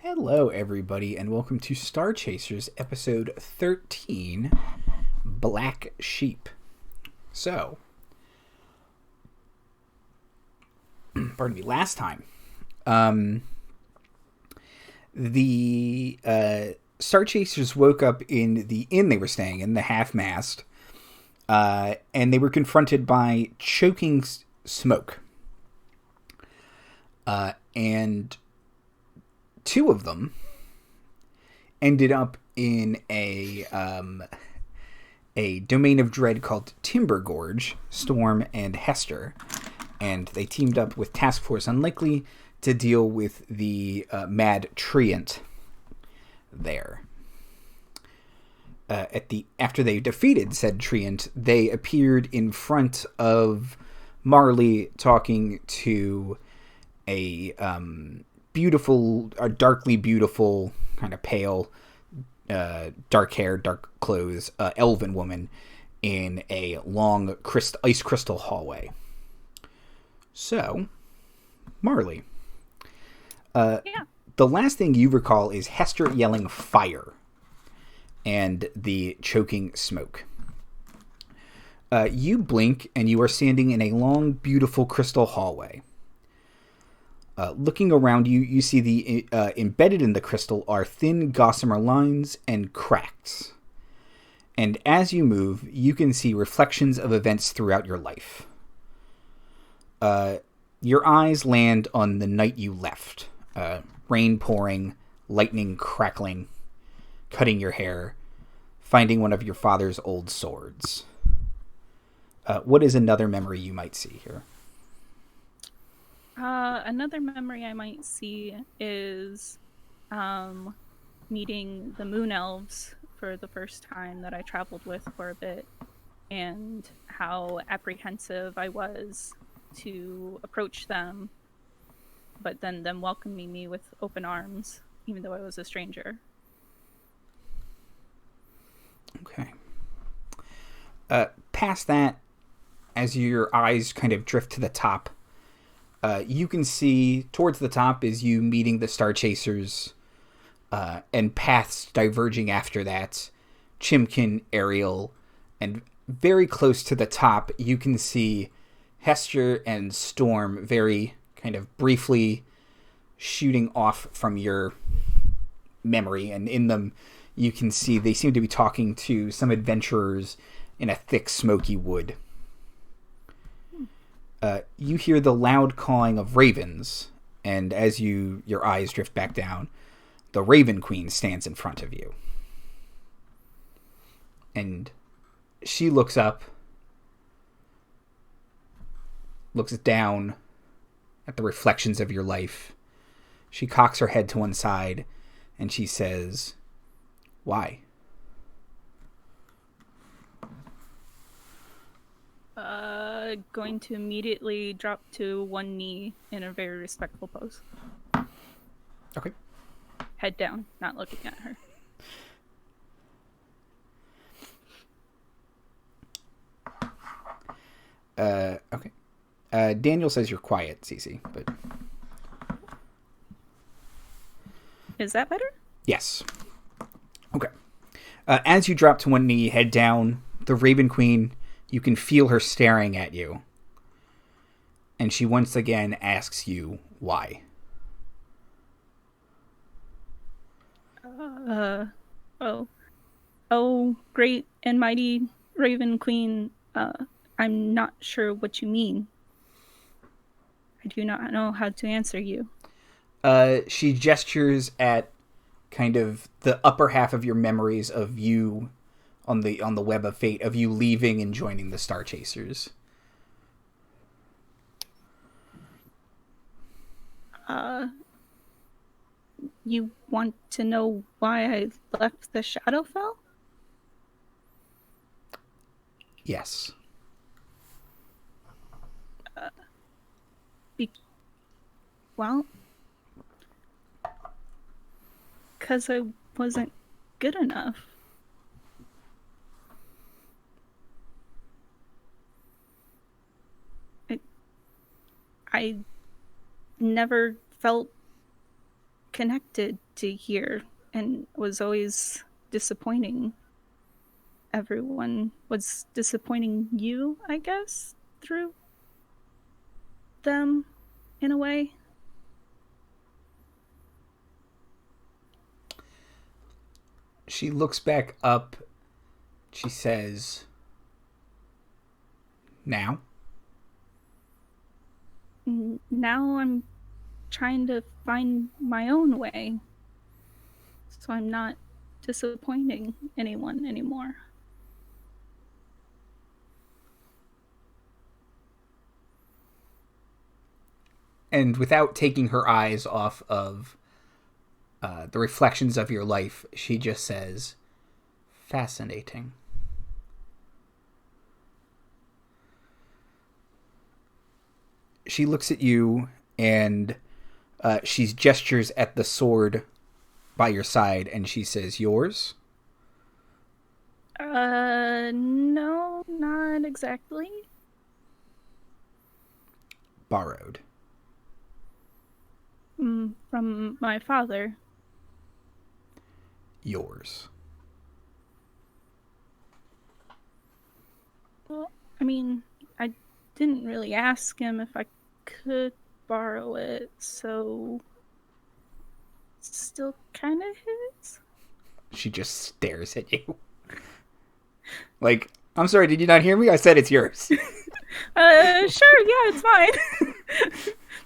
Hello, everybody, and welcome to Star Chasers, episode 13, Black Sheep. So, pardon me, last time, the Star Chasers woke up in the inn they were staying in, the half-mast, and they were confronted by choking smoke. And two of them ended up in a domain of dread called Timber Gorge, Storm and Hester, and they teamed up with Task Force Unlikely to deal with the mad treant there. After they defeated said treant, they appeared in front of Marley talking to a darkly beautiful, kind of pale, dark hair, dark clothes, elven woman in a long ice crystal hallway. So, Marley, the last thing you recall is Hester yelling fire and the choking smoke. You blink and you are standing in a long, beautiful crystal hallway. Looking around you, you see the embedded in the crystal are thin gossamer lines and cracks. And as you move, you can see reflections of events throughout your life. Your eyes land on the night you left. Rain pouring, lightning crackling, cutting your hair, finding one of your father's old swords. What is another memory you might see here? Another memory I might see is meeting the moon elves for the first time that I traveled with for a bit, and how apprehensive I was to approach them, but then them welcoming me with open arms, even though I was a stranger. Okay. Past that, as your eyes kind of drift to the top, you can see towards the top is you meeting the Star Chasers, and paths diverging after that. Chimkin, Ariel, and very close to the top, you can see Hester and Storm very kind of briefly shooting off from your memory, and in them you can see they seem to be talking to some adventurers in a thick, smoky wood. You hear the loud cawing of ravens, and as your eyes drift back down, the Raven Queen stands in front of you. And she looks up, looks down at the reflections of your life. She cocks her head to one side, and she says, "Why?" Going to immediately drop to one knee in a very respectful pose. Okay. Head down, not looking at her. Okay. Daniel says you're quiet, Cece, but... Is that better? Yes. Okay. As you drop to one knee, head down, the Raven Queen, you can feel her staring at you. And she once again asks you why. Oh, great and mighty Raven Queen, I'm not sure what you mean. I do not know how to answer you. She gestures at kind of the upper half of your memories of you on the web of fate, of you leaving and joining the Star Chasers. You want to know why I left the Shadowfell? Yes. Well, because I wasn't good enough. I never felt connected to hear and was always disappointing. Everyone was disappointing you, I guess, through them in a way. She looks back up. She says, now? Now I'm trying to find my own way. So I'm not disappointing anyone anymore. And without taking her eyes off of the reflections of your life, she just says, fascinating. She looks at you and she gestures at the sword by your side and she says, yours? No, not exactly. Borrowed. From my father. Yours. Well, I mean, I didn't really ask him if I could borrow it, so it's still kind of his. She just stares at you. Like, I'm sorry, did you not hear me? I said it's yours. Sure, yeah, it's fine.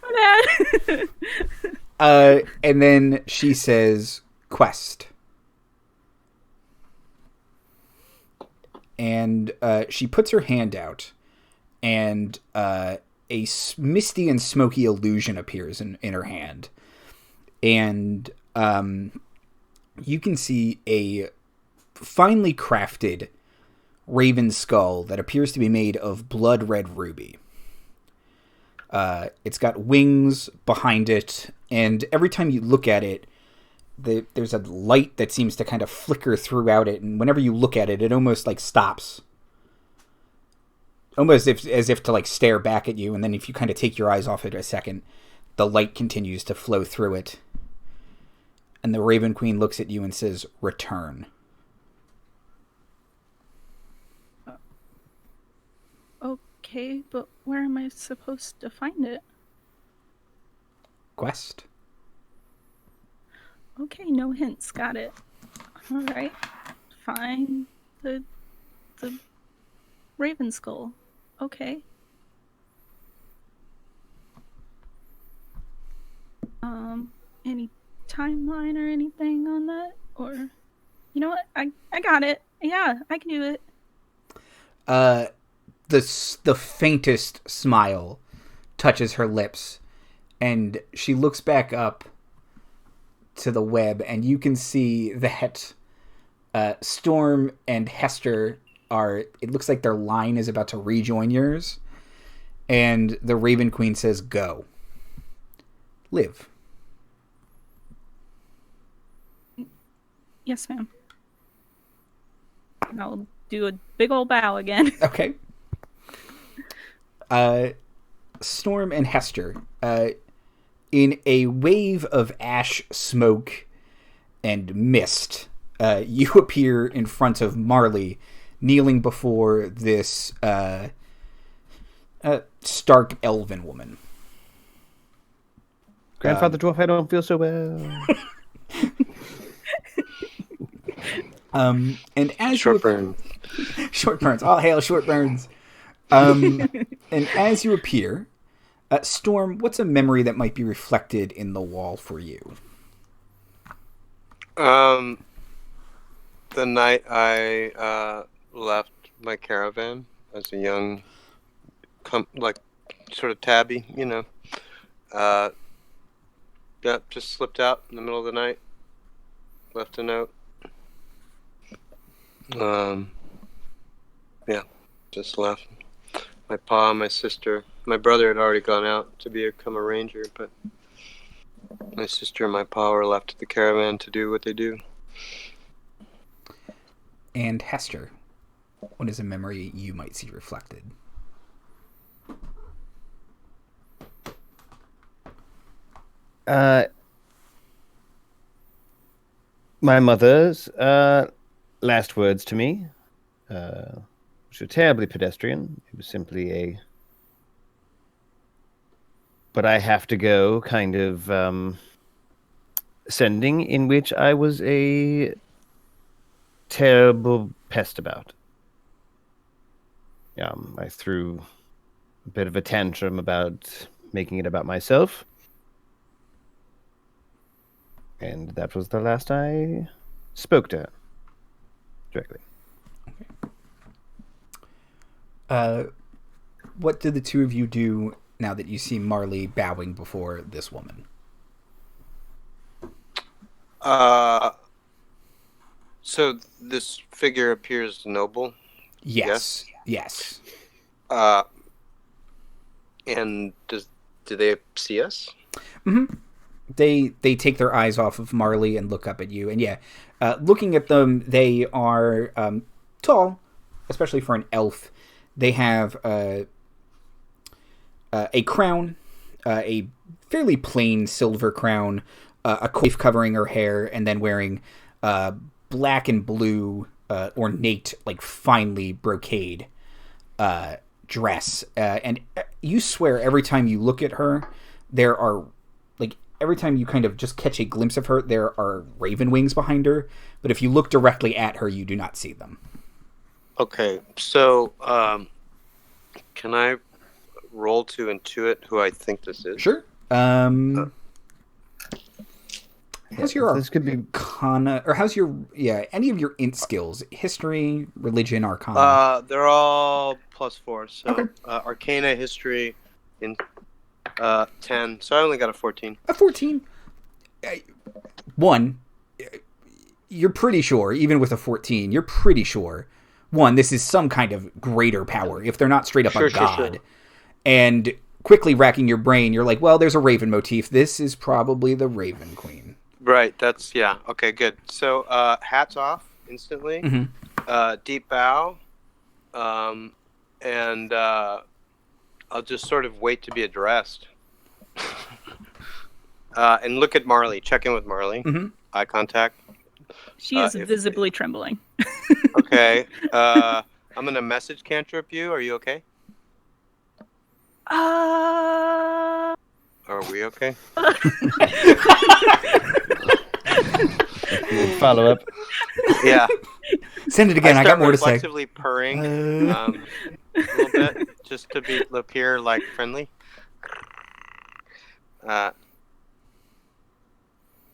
My bad. And then she says, quest. And she puts her hand out, and a misty and smoky illusion appears in her hand. And you can see a finely crafted raven skull that appears to be made of blood red ruby. It's got wings behind it, and every time you look at it, there's a light that seems to kind of flicker throughout it, and whenever you look at it, it almost like stops. Almost as if to like stare back at you, and then if you kind of take your eyes off it a second, the light continues to flow through it. And the Raven Queen looks at you and says, return. Okay, but where am I supposed to find it? Quest. Okay, no hints. Got it. All right. Find the Raven Skull. Okay. Any timeline or anything on that? Or, you know what? I got it. Yeah, I can do it. The faintest smile touches her lips, and she looks back up to the web, and you can see that Storm and Hester are, it looks like their line is about to rejoin yours, and the Raven Queen says, go. Live. Yes, ma'am. I'll do a big old bow again. Okay. Storm and Hester, in a wave of ash, smoke, and mist, you appear in front of Marley, kneeling before this stark elven woman. Grandfather Dwarf, I don't feel so well. And as short burns. Short burns. All hail short burns. And as you appear, Storm, what's a memory that might be reflected in the wall for you? The night I left my caravan as a young, sort of tabby, you know. Just slipped out in the middle of the night. Left a note. Just left. My pa, my sister, my brother had already gone out to become a ranger, but my sister and my pa were left at the caravan to do what they do. And Hester, what is a memory you might see reflected? My mother's last words to me, which were terribly pedestrian. It was simply a "but I have to go" kind of sending, in which I was a terrible pest about. I threw a bit of a tantrum about making it about myself. And that was the last I spoke to her directly. What did the two of you do now that you see Marley bowing before this woman? So this figure appears noble. Yes. Yes. And do they see us? Mm-hmm. They take their eyes off of Marley and look up at you. And looking at them, they are tall, especially for an elf. They have a crown, a fairly plain silver crown, a coif covering her hair, and then wearing black and blue ornate, like finely brocade dress. And you swear every time you look at her, there are, like, every time you kind of just catch a glimpse of her, there are raven wings behind her. But if you look directly at her, you do not see them. Okay, so can I roll to intuit who I think this is? Sure. How's your this could be Arcana, or how's your any of your int skills? History, religion, Arcana. They're all +4. So okay. Arcana, history, in 10. So I only got a 14. A 14. One, you're pretty sure, even with a 14, you're pretty sure. One, this is some kind of greater power, if they're not straight up a god. Sure. And quickly racking your brain, you're like, well, there's a raven motif. This is probably the Raven Queen. Right, okay, good. So, hats off instantly, deep bow, and I'll just sort of wait to be addressed. And look at Marley, check in with Marley, eye contact. She is visibly trembling. Okay, I'm going to message cantrip you, are you okay? Are we okay? Follow up. Yeah. Send it again. I got more to say. Reflexively purring a little bit, just to appear like friendly.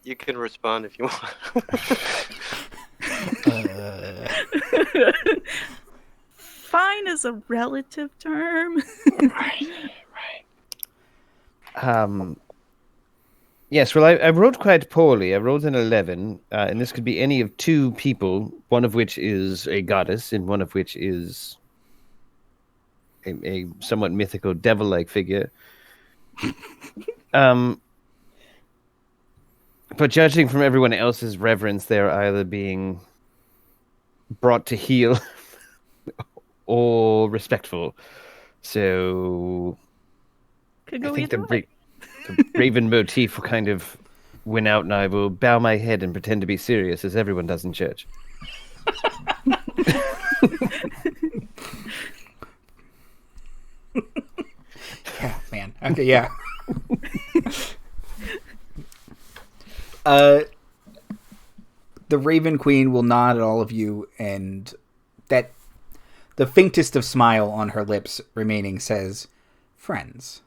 You can respond if you want. Fine is a relative term. Right. Yes, well, I rolled quite poorly. I rolled an 11, and this could be any of two people, one of which is a goddess, and one of which is a somewhat mythical devil-like figure. But judging from everyone else's reverence, they're either being brought to heel or respectful. So could go I think either way. The raven motif will kind of win out, and I will bow my head and pretend to be serious, as everyone does in church. Yeah, man. Okay, yeah. The Raven Queen will nod at all of you, and that the faintest of smile on her lips remaining says, "Friends."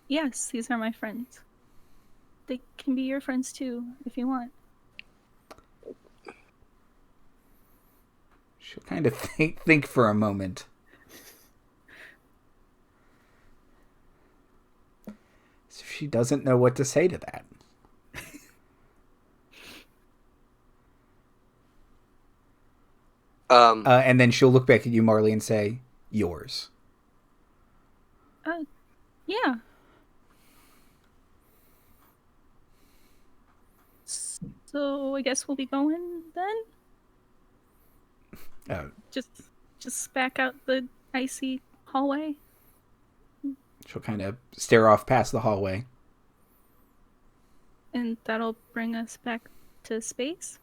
Yes, these are my friends. They can be your friends too, if you want. She'll kind of think for a moment. So she doesn't know what to say to that. And then she'll look back at you, Marley, and say, "Yours." Yeah. So I guess we'll be going then? Just back out the icy hallway? She'll kind of stare off past the hallway. And that'll bring us back to space?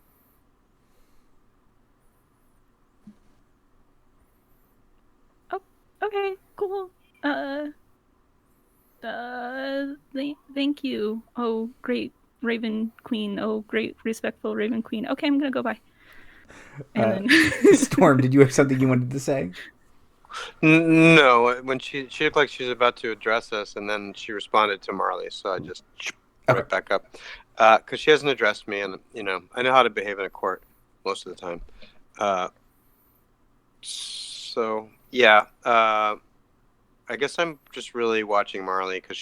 Oh, okay, cool. Thank you. Oh, great Raven Queen. Oh, great respectful Raven Queen. Okay, I'm gonna go by. And then Storm, did you have something you wanted to say? No, when she looked like she was about to address us, and then she responded to Marley, so I just right back up. Because she hasn't addressed me, and I know how to behave in a court most of the time. So yeah, I guess I'm just really watching Marley because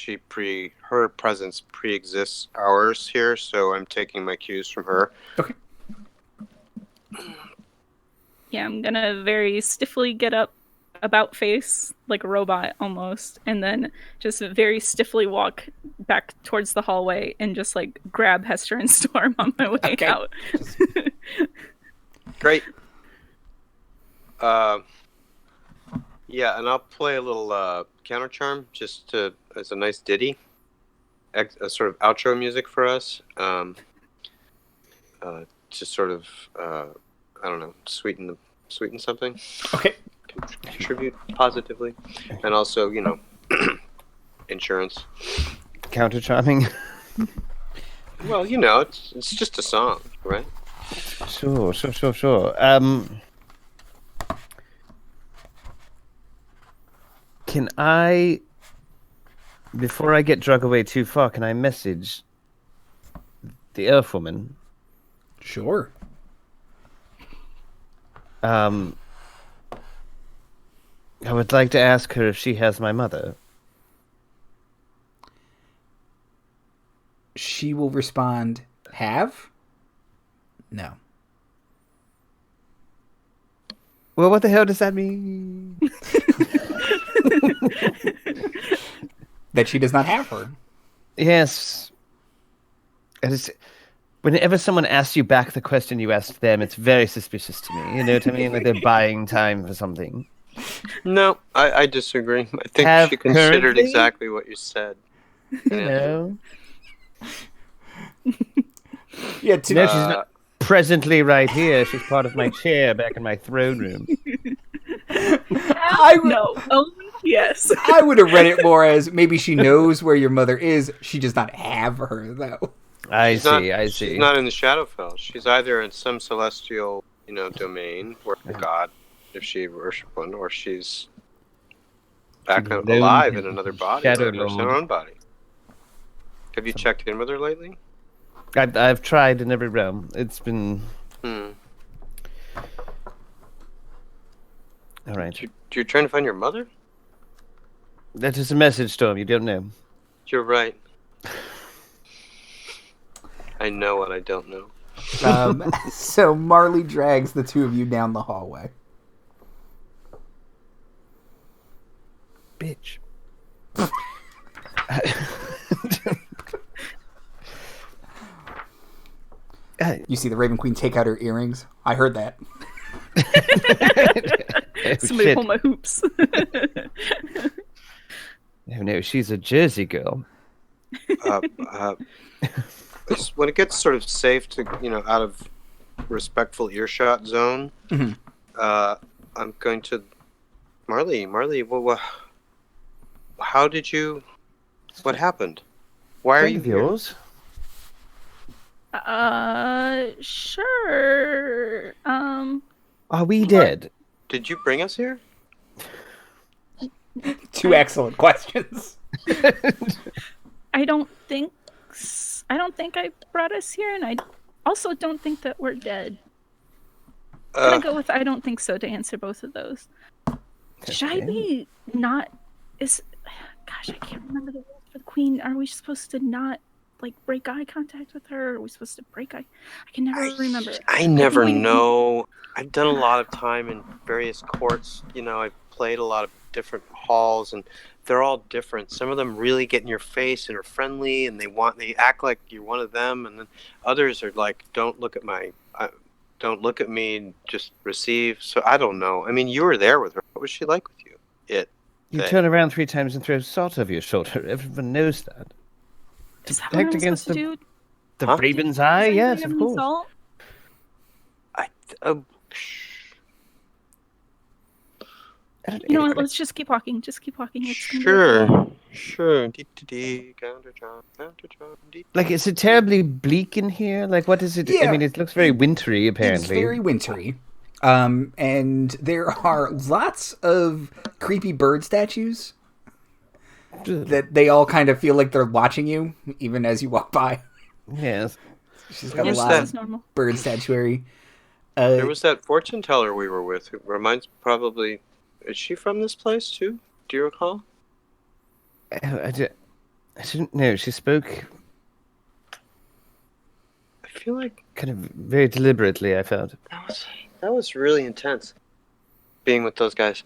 her presence pre-exists ours here, so I'm taking my cues from her. Okay. Yeah, I'm gonna very stiffly get up, about face, like a robot almost, and then just very stiffly walk back towards the hallway and just like grab Hester and Storm on my way out. Great. Yeah, and I'll play a little counter charm just as a nice ditty, a sort of outro music for us. Just sort of I don't know, sweeten something. Okay. Contribute positively, and also insurance. Counter charming. Well, it's just a song, right? Sure. Can I, before I get drug away too far, can I message the Earth Woman? Sure. I would like to ask her if she has my mother. She will respond, have? No. Well, what the hell does that mean? That she does not have her. Yes. Whenever someone asks you back the question you asked them, it's very suspicious to me. You know what I mean? Like they're buying time for something. No, I disagree. I think she considered exactly what you said. No. Yeah, she's not presently right here. She's part of my chair back in my throne room. Yes. I would have read it more as maybe she knows where your mother is. She does not have her, though. I see. She's not in the Shadowfell. She's either in some celestial, domain where God, if she worshipped one, or she's back alive in another body, or her own body. Have you checked in with her lately? I've tried in every realm. It's been. All right. You're trying to find your mother? That is a message, Storm. You don't know. You're right. I know what I don't know. So Marley drags the two of you down the hallway. Bitch. You see the Raven Queen take out her earrings. I heard that. Somebody pull my hoops. Oh no, she's a Jersey girl. When it gets sort of safe to, out of respectful earshot zone, I'm going to... Marley, how did you... What happened? Why are you here? Yours? Sure. Are we dead? Did you bring us here? Two excellent questions. I don't think I brought us here, and I also don't think that we're dead. I'm gonna go with I don't think so to answer both of those. Okay. Should I be not? Gosh, I can't remember the rules for the queen. Are we supposed to not break eye contact with her? Or are we supposed to break eye? I can never remember. I never know. I've done a lot of time in various courts. I've played a lot of different halls, and they're all different. Some of them really get in your face and are friendly, and they act like you're one of them, and then others are like, don't look at me, just receive. So I don't know. I mean, you were there with her. What was she like with you? You turn around 3 times and throw salt over your shoulder. Everyone knows that. Is that what I'm supposed to do? The Huh? Raven's Eye, Does yes, anybody have of any course. salt? Uh, You know what? Let's just keep walking. Just keep walking. It's gonna be okay. Sure. Dee-dee-dee, counter-jump, dee-dee-dee. Like, is it terribly bleak in here? Like, what is it? I Yeah, mean, it looks very wintry, apparently. It's very wintry. And there are lots of creepy bird statues that they all kind of feel like they're watching you, even as you walk by. Yes. She's got a Who's lot that? of Normal. bird statuary. There was that fortune teller we were with who reminds probably. Is she from this place too? Do you recall? I didn't know. She spoke I feel like kind of very deliberately, I felt. that was really intense. Being with those guys.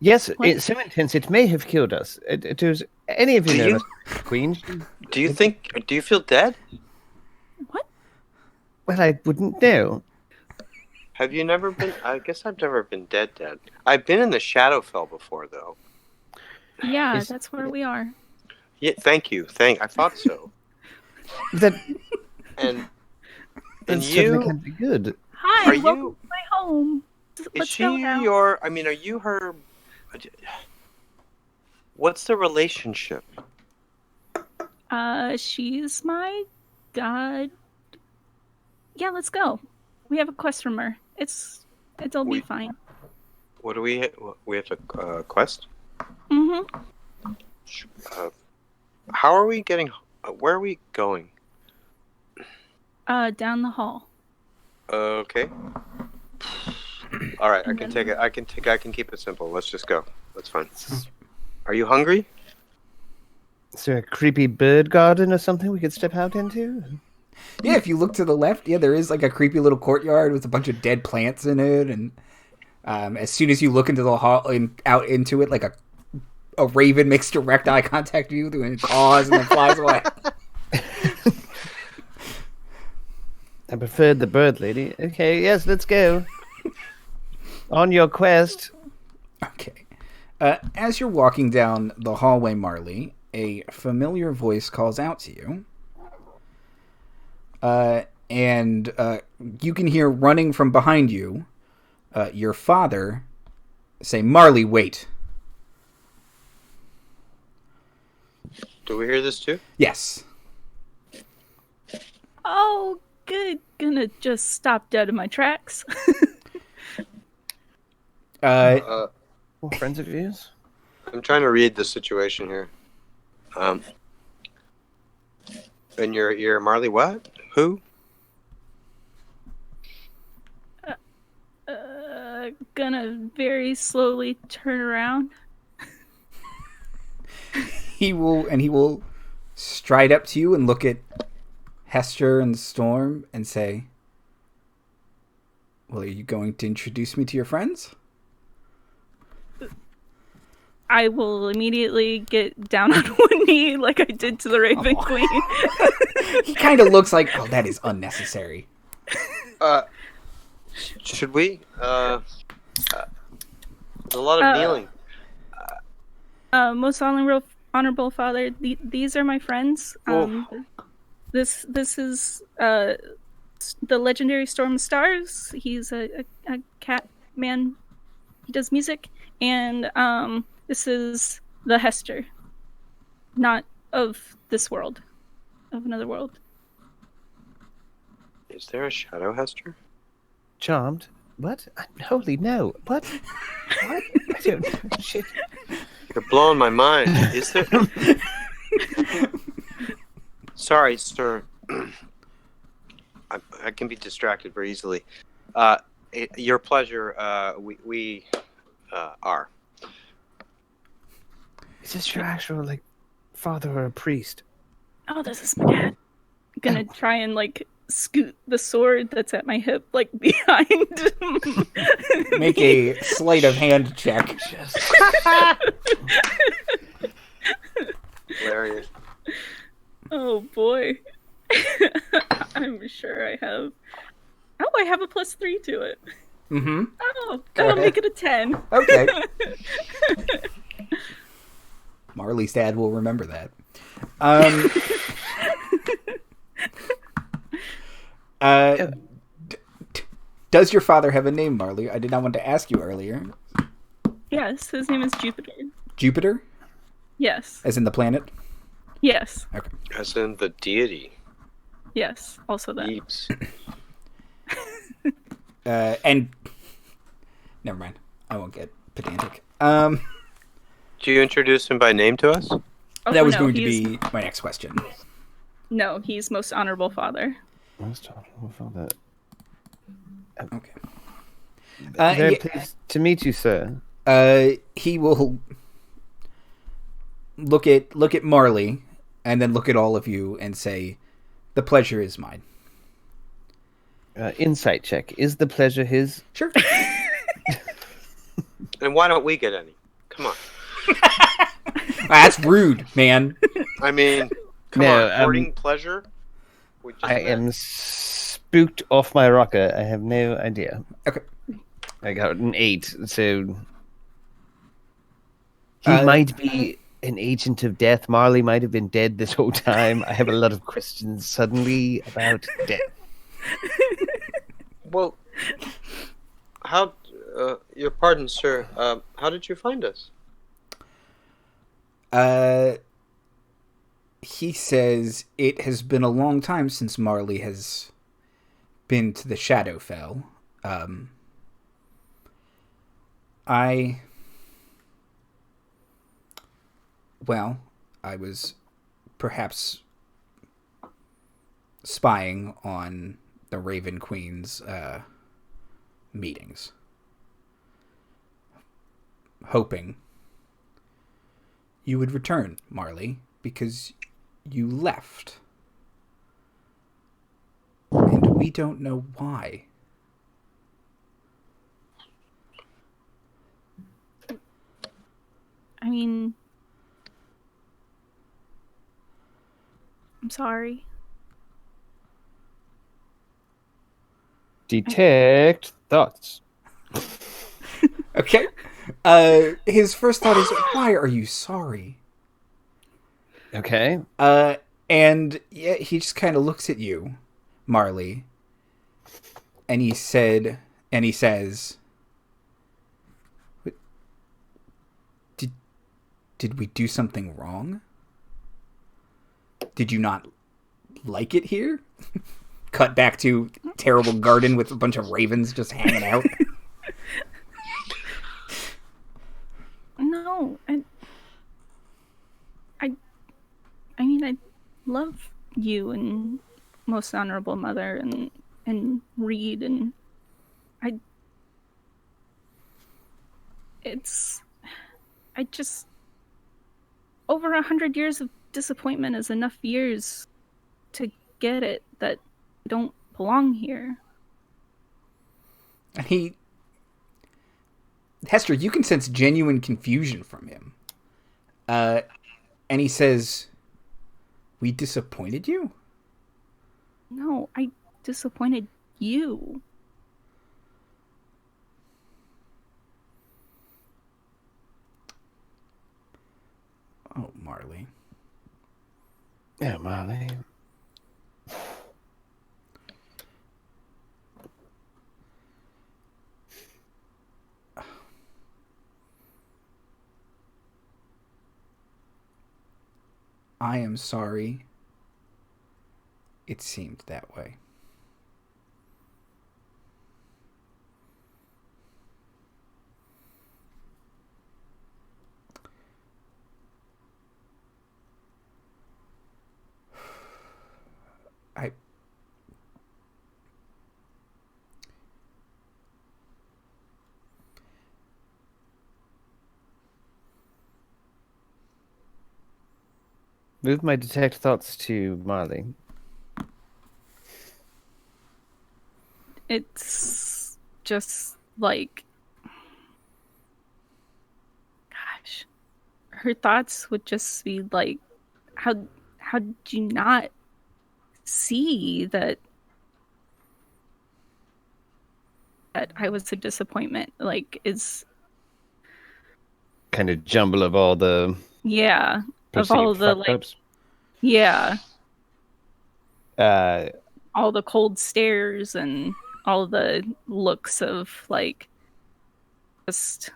Yes, What? it's so intense it may have killed us. It was any of you Do know you- this, Queen? Do you think? Do you feel dead? What? Well, I wouldn't know. Have you never been? I guess I've never been dead. I've been in the Shadowfell before, though. Yeah, Is- that's where we are. Yeah, thank you. I thought so. That And certainly you, can be good. Hi, Are welcome you- to my home. is Let's go she now. your? I mean, are you her? What's the relationship? She's my god. Yeah, let's go. We have a quest from her. It'll be We- fine. What do we have a quest? Mm-hmm. How are we getting? Where are we going? Down the hall. Okay. All right, I And can then- take it. I can keep it simple. Let's just go. That's fine. Are you hungry? Is there a creepy bird garden or something we could step out into? Yeah, if you look to the left, there is like a creepy little courtyard with a bunch of dead plants in it, and as soon as you look into the hall and out into it, like a raven makes direct eye contact with you, doing caws and then flies away. I preferred the bird lady. Okay, yes, let's go. On your quest. Okay. As you're walking down the hallway, Marley, a familiar voice calls out to you. And you can hear running from behind you, your father say, "Marley, wait." Do we hear this too? Yes. Oh, good. Gonna just stop dead in my tracks. Friends of yours? I'm trying to read the situation here. And you're Marley what? Who? Gonna very slowly turn around. He will stride up to you and look at Hester and Storm and say, "Well, are you going to introduce me to your friends?" I will immediately get down on one knee like I did to the Raven Queen. He kind of looks like, "Oh, that is unnecessary." Should we? There's a lot of kneeling. Most honorable father, these are my friends. This is the legendary Storm Stars. He's a cat man. He does music, and this is the Hester, not of this world, of another world. Is there a shadow Hester? Charmed? What? Holy no. What? What? I don't... Shit. You're blowing my mind. Is there? Sorry, sir. I can be distracted very easily. Your pleasure. We are. Is this your actual, like, father or a priest? Oh, this is my dad. Gonna try and scoot the sword that's at my hip behind. Make a sleight of hand check. Hilarious. Oh boy. I'm sure I have. Oh, I have a +3 to it. Mm-hmm. Oh, Go that'll ahead. make it a 10. Okay. Marley's dad will remember that. Uh, does your father have a name, Marley? I did not want to ask you earlier. Yes, his name is Jupiter. Jupiter? Yes. As in the planet? Yes. Okay. As in the deity. Yes. Also that. Yeeps. And never mind. I won't get pedantic. Do you introduce him by name to us? Oh, that was no, going to be my next question. No, he's most honorable father. Most honorable father. Okay. Very pleased to meet you, sir. He will look at Marley and then look at all of you and say, "The pleasure is mine." Insight check. Is the pleasure his? Sure. And why don't we get any? Come on. That's rude, man. I mean, come on. Hoarding pleasure? I am spooked off my rocker. I have no idea. Okay. I got an 8, so he might be an agent of death. Marley might have been dead this whole time. I have a lot of questions suddenly about death. Well, how... your pardon, sir. How did you find us? He says it has been a long time since Marley has been to the Shadowfell. I was perhaps spying on the Raven Queen's meetings, hoping you would return, Marley, because you left. And we don't know why. I mean, I'm sorry. Detect thoughts. Okay. His first thought is, why are you sorry? Okay. And yeah, he just kind of looks at you, Marley, and he says, Did we do something wrong? Did you not like it here? Cut back to terrible garden with a bunch of ravens just hanging out. No, I mean, I love you and most honorable mother and Reed and over 100 years of disappointment is enough years to get it that I don't belong here. And Hester, you can sense genuine confusion from him. And he says, we disappointed you? No, I disappointed you. Oh, Marley. Yeah, Marley. I am sorry. It seemed that way. Move my detect thoughts to Marley. It's just like, gosh, her thoughts would just be like, how'd you not see that I was a disappointment? Like, is kind of jumble of all the of all the like, ups. yeah. all the cold stares and all the looks of like, just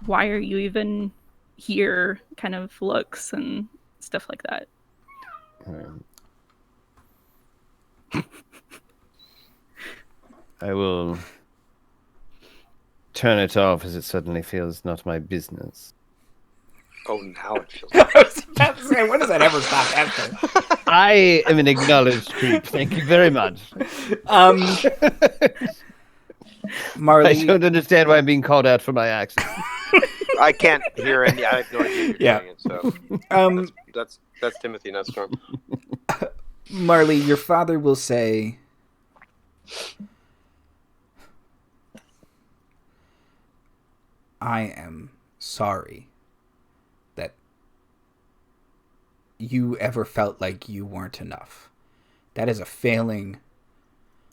why are you even here kind of looks and stuff like that. I will turn it off as it suddenly feels not my business. Oh, now it feels. I was about to say, when does that ever stop happening? I am an acknowledged creep. Thank you very much. Marley, I don't understand why I'm being called out for my accent. I can't hear any. I have no idea you're Yeah. doing it. So that's Timothy, not Storm. Marley, your father will say, I am sorry that you ever felt like you weren't enough. That is a failing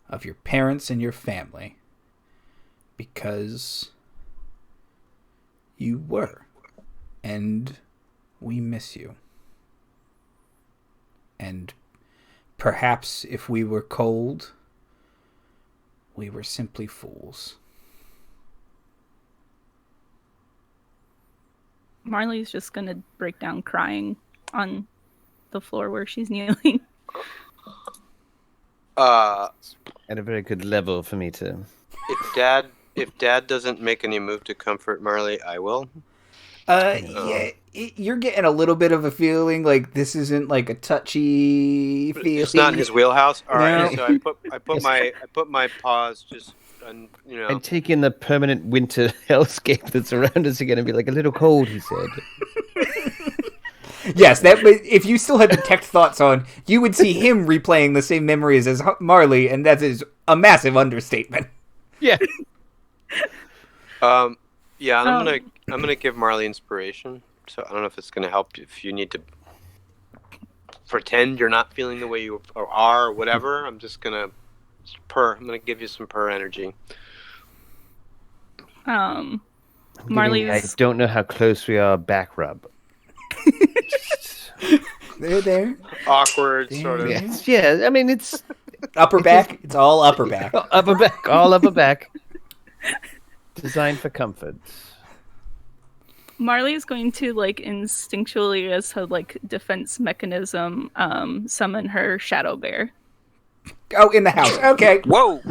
of your parents and your family, because you were, and we miss you. And perhaps if we were cold, we were simply fools. Marley's just gonna break down crying on the floor where she's kneeling. At a very good level for me to. If Dad doesn't make any move to comfort Marley, I will. You're getting a little bit of a feeling like this isn't like a touchy feeling. It's not in his wheelhouse. All right, No. so I put my paws just, And take in the permanent winter hellscape that's around us again and be like, a little cold, he said. Yes, that. If you still had detect thoughts on, you would see him replaying the same memories as Marley, and that is a massive understatement. Yeah. Yeah, I'm gonna give Marley inspiration. So I don't know if it's gonna help if you need to pretend you're not feeling the way you are or whatever. I'm just gonna I'm gonna give you some purr energy. Marley I don't know how close we are. Back rub. There. Awkward, sort of. Yes, yeah, I mean, it's Upper back. It's all upper back. upper back, all upper back. Designed for comfort. Marley is going to like instinctually, as her like defense mechanism, summon her shadow bear. Oh, in the house. Okay. Whoa.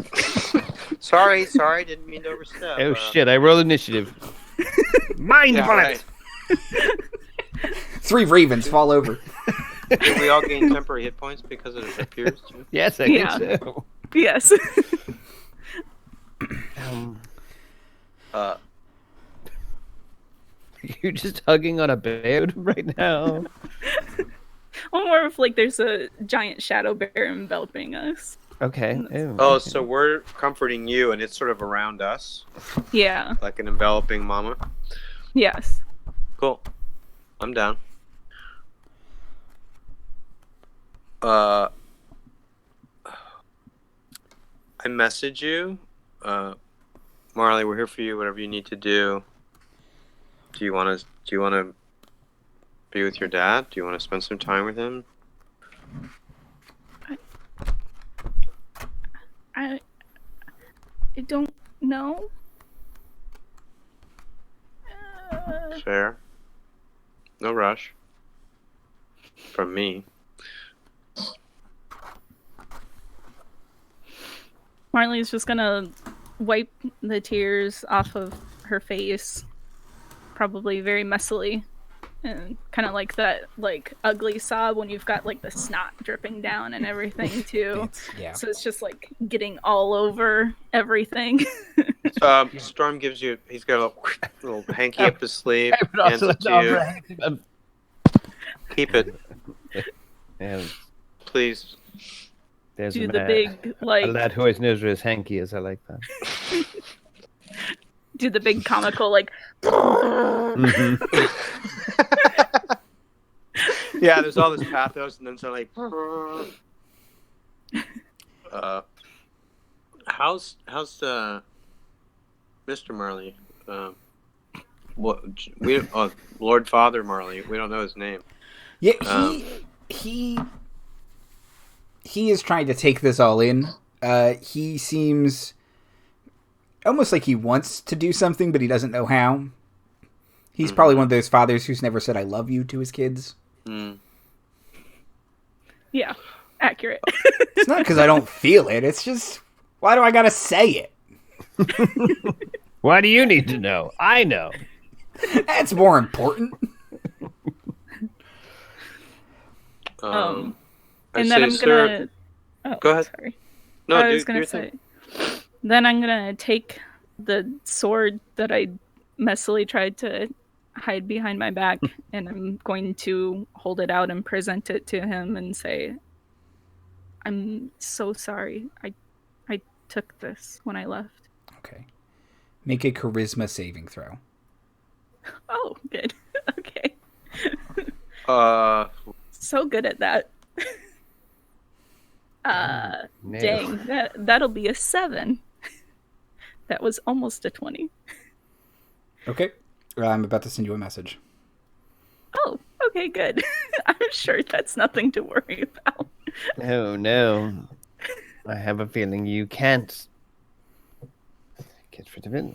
sorry, didn't mean to overstep. Oh shit! I roll initiative. Mind bullet. Right. 3 ravens fall over. Did we all gain temporary hit points because it appears to? Yes, I Yeah. think so. Yes. You're just hugging on a bed right now. Or more of like there's a giant shadow bear enveloping us. Okay. Oh, so we're comforting you, and it's sort of around us, Yeah. like an enveloping mama. Yes. Cool. I'm down. I message you. Marley, we're here for you, whatever you need to do. Do you want to be with your dad? Do you want to spend some time with him? I don't know. Fair. No rush. From me. Marley's just gonna wipe the tears off of her face, probably very messily, and kind of like that like ugly sob when you've got like the snot dripping down and everything too. Yeah. So it's just like getting all over everything. Storm gives you. He's got a little hanky up his sleeve. I would Hands also it to you. Keep it, Yeah, please. there's Do a, the man, big a like lad who always knows where his hanky is. I like that. do the big comical like Yeah, there's all this pathos, and then suddenly. How's Mr. Marley? Lord Father Marley. We don't know his name. Yeah, he he is trying to take this all in. He seems almost like he wants to do something, but he doesn't know how. He's probably one of those fathers who's never said "I love you" to his kids. Yeah, accurate. It's not because I don't feel it. It's just, why do I gotta say it? Why do you need to know? I know. That's more important. And then I'm gonna. Oh, go ahead. Sorry. No, I was gonna say. Then I'm gonna take the sword that I messily tried to hide behind my back, and I'm going to hold it out and present it to him and say, "I'm so sorry. I took this when I left." Okay. Make a charisma saving throw. Oh, good. Okay. Uh, So good at that. No. Dang, that'll be a 7. That was almost a 20. Okay. I'm about to send you a message. Oh, okay, good. I'm sure that's nothing to worry about. No. I have a feeling you can't get rid of it.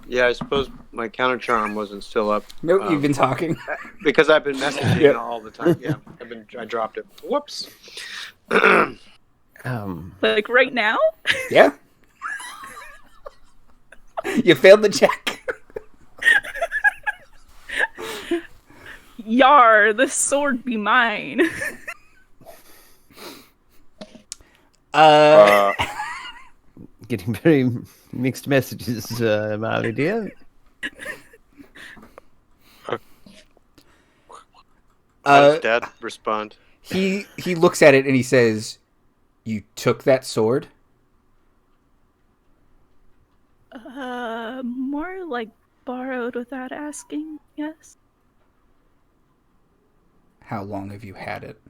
yeah, I suppose my counter charm wasn't still up. Nope, you've been talking. Because I've been messaging Yep. all the time. Yeah, I dropped it. Whoops. Like right now? Yeah. You failed the check. Yar, the sword be mine. Getting very mixed messages, Marley dear. How does Dad respond? He looks at it and he says, "You took that sword?" More like borrowed without asking, yes. How long have you had it?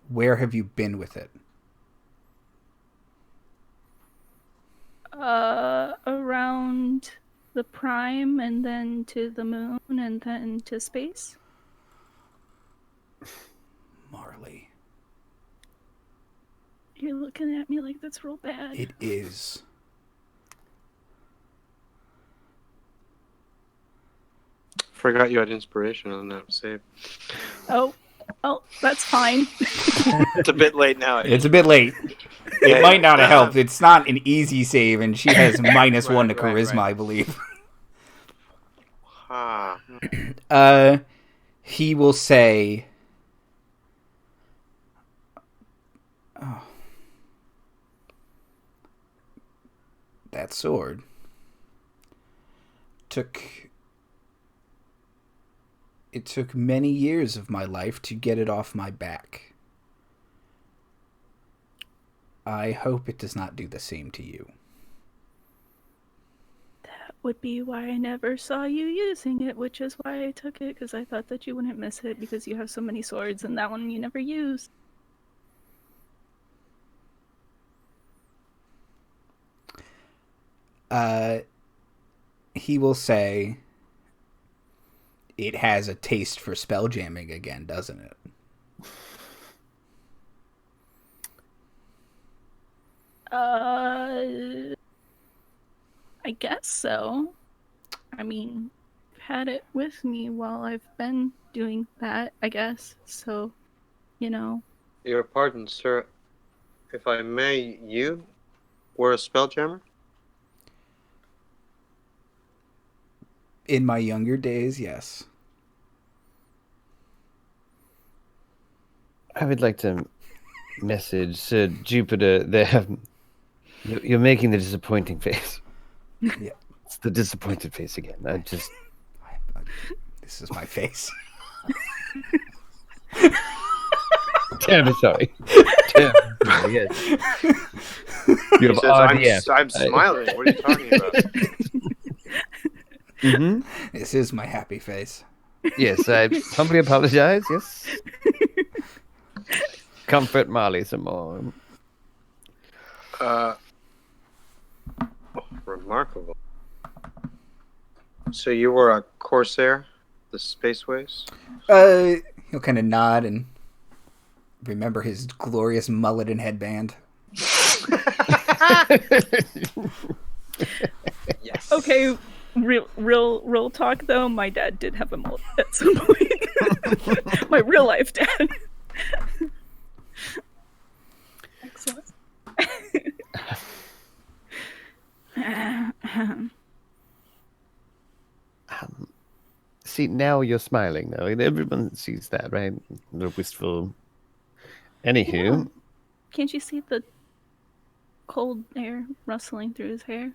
Where have you been with it? Around the prime, and then to the moon, and then to space. Marley. You're looking at me like that's real bad. It is. Forgot you had inspiration on that save. Oh, that's fine. It's a bit late now. It's a bit late. It might not have helped. It's not an easy save, and she has -1 to charisma, right. I believe. He will say, "Oh, that sword It took many years of my life to get it off my back. I hope it does not do the same to you." That would be why I never saw you using it, which is why I took it, because I thought that you wouldn't miss it because you have so many swords, and that one you never used. He will say, "It has a taste for spell jamming again, doesn't it?" I guess so. I mean, I've had it with me while I've been doing that, I guess. So, Your pardon, sir. If I may, you were a spelljammer? In my younger days, yes. I would like to message Sir Jupiter there. You're making the disappointing face. Yeah. It's the disappointed face again. This is my face. Terribly sorry. Yes. You have RDF. I'm smiling. What are you talking about? Mm-hmm. This is my happy face. Yes, I humbly apologize. Yes. Comfort Marley some more. Remarkable. So you were a corsair, the spaceways? He'll kind of nod and remember his glorious mullet and headband. Yes. Okay, real talk though. My dad did have a mullet at some point. My real life dad. Excellent. See, now you're smiling, though. Everyone sees that, right? The wistful. Anywho. Yeah. Can't you see the cold air rustling through his hair?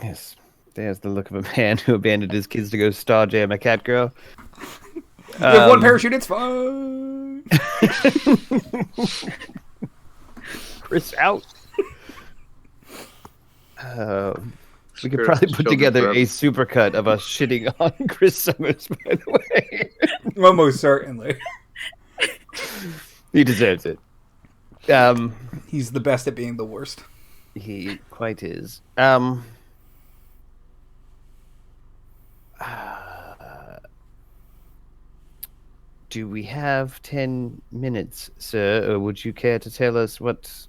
Yes. There's the look of a man who abandoned his kids to go star jam a cat girl. You have one parachute, it's fine. Chris out. We could probably put together a supercut of us shitting on Chris Summers, by the way. Almost certainly. He deserves it. He's the best at being the worst. He quite is. Do we have 10 minutes, sir, or would you care to tell us what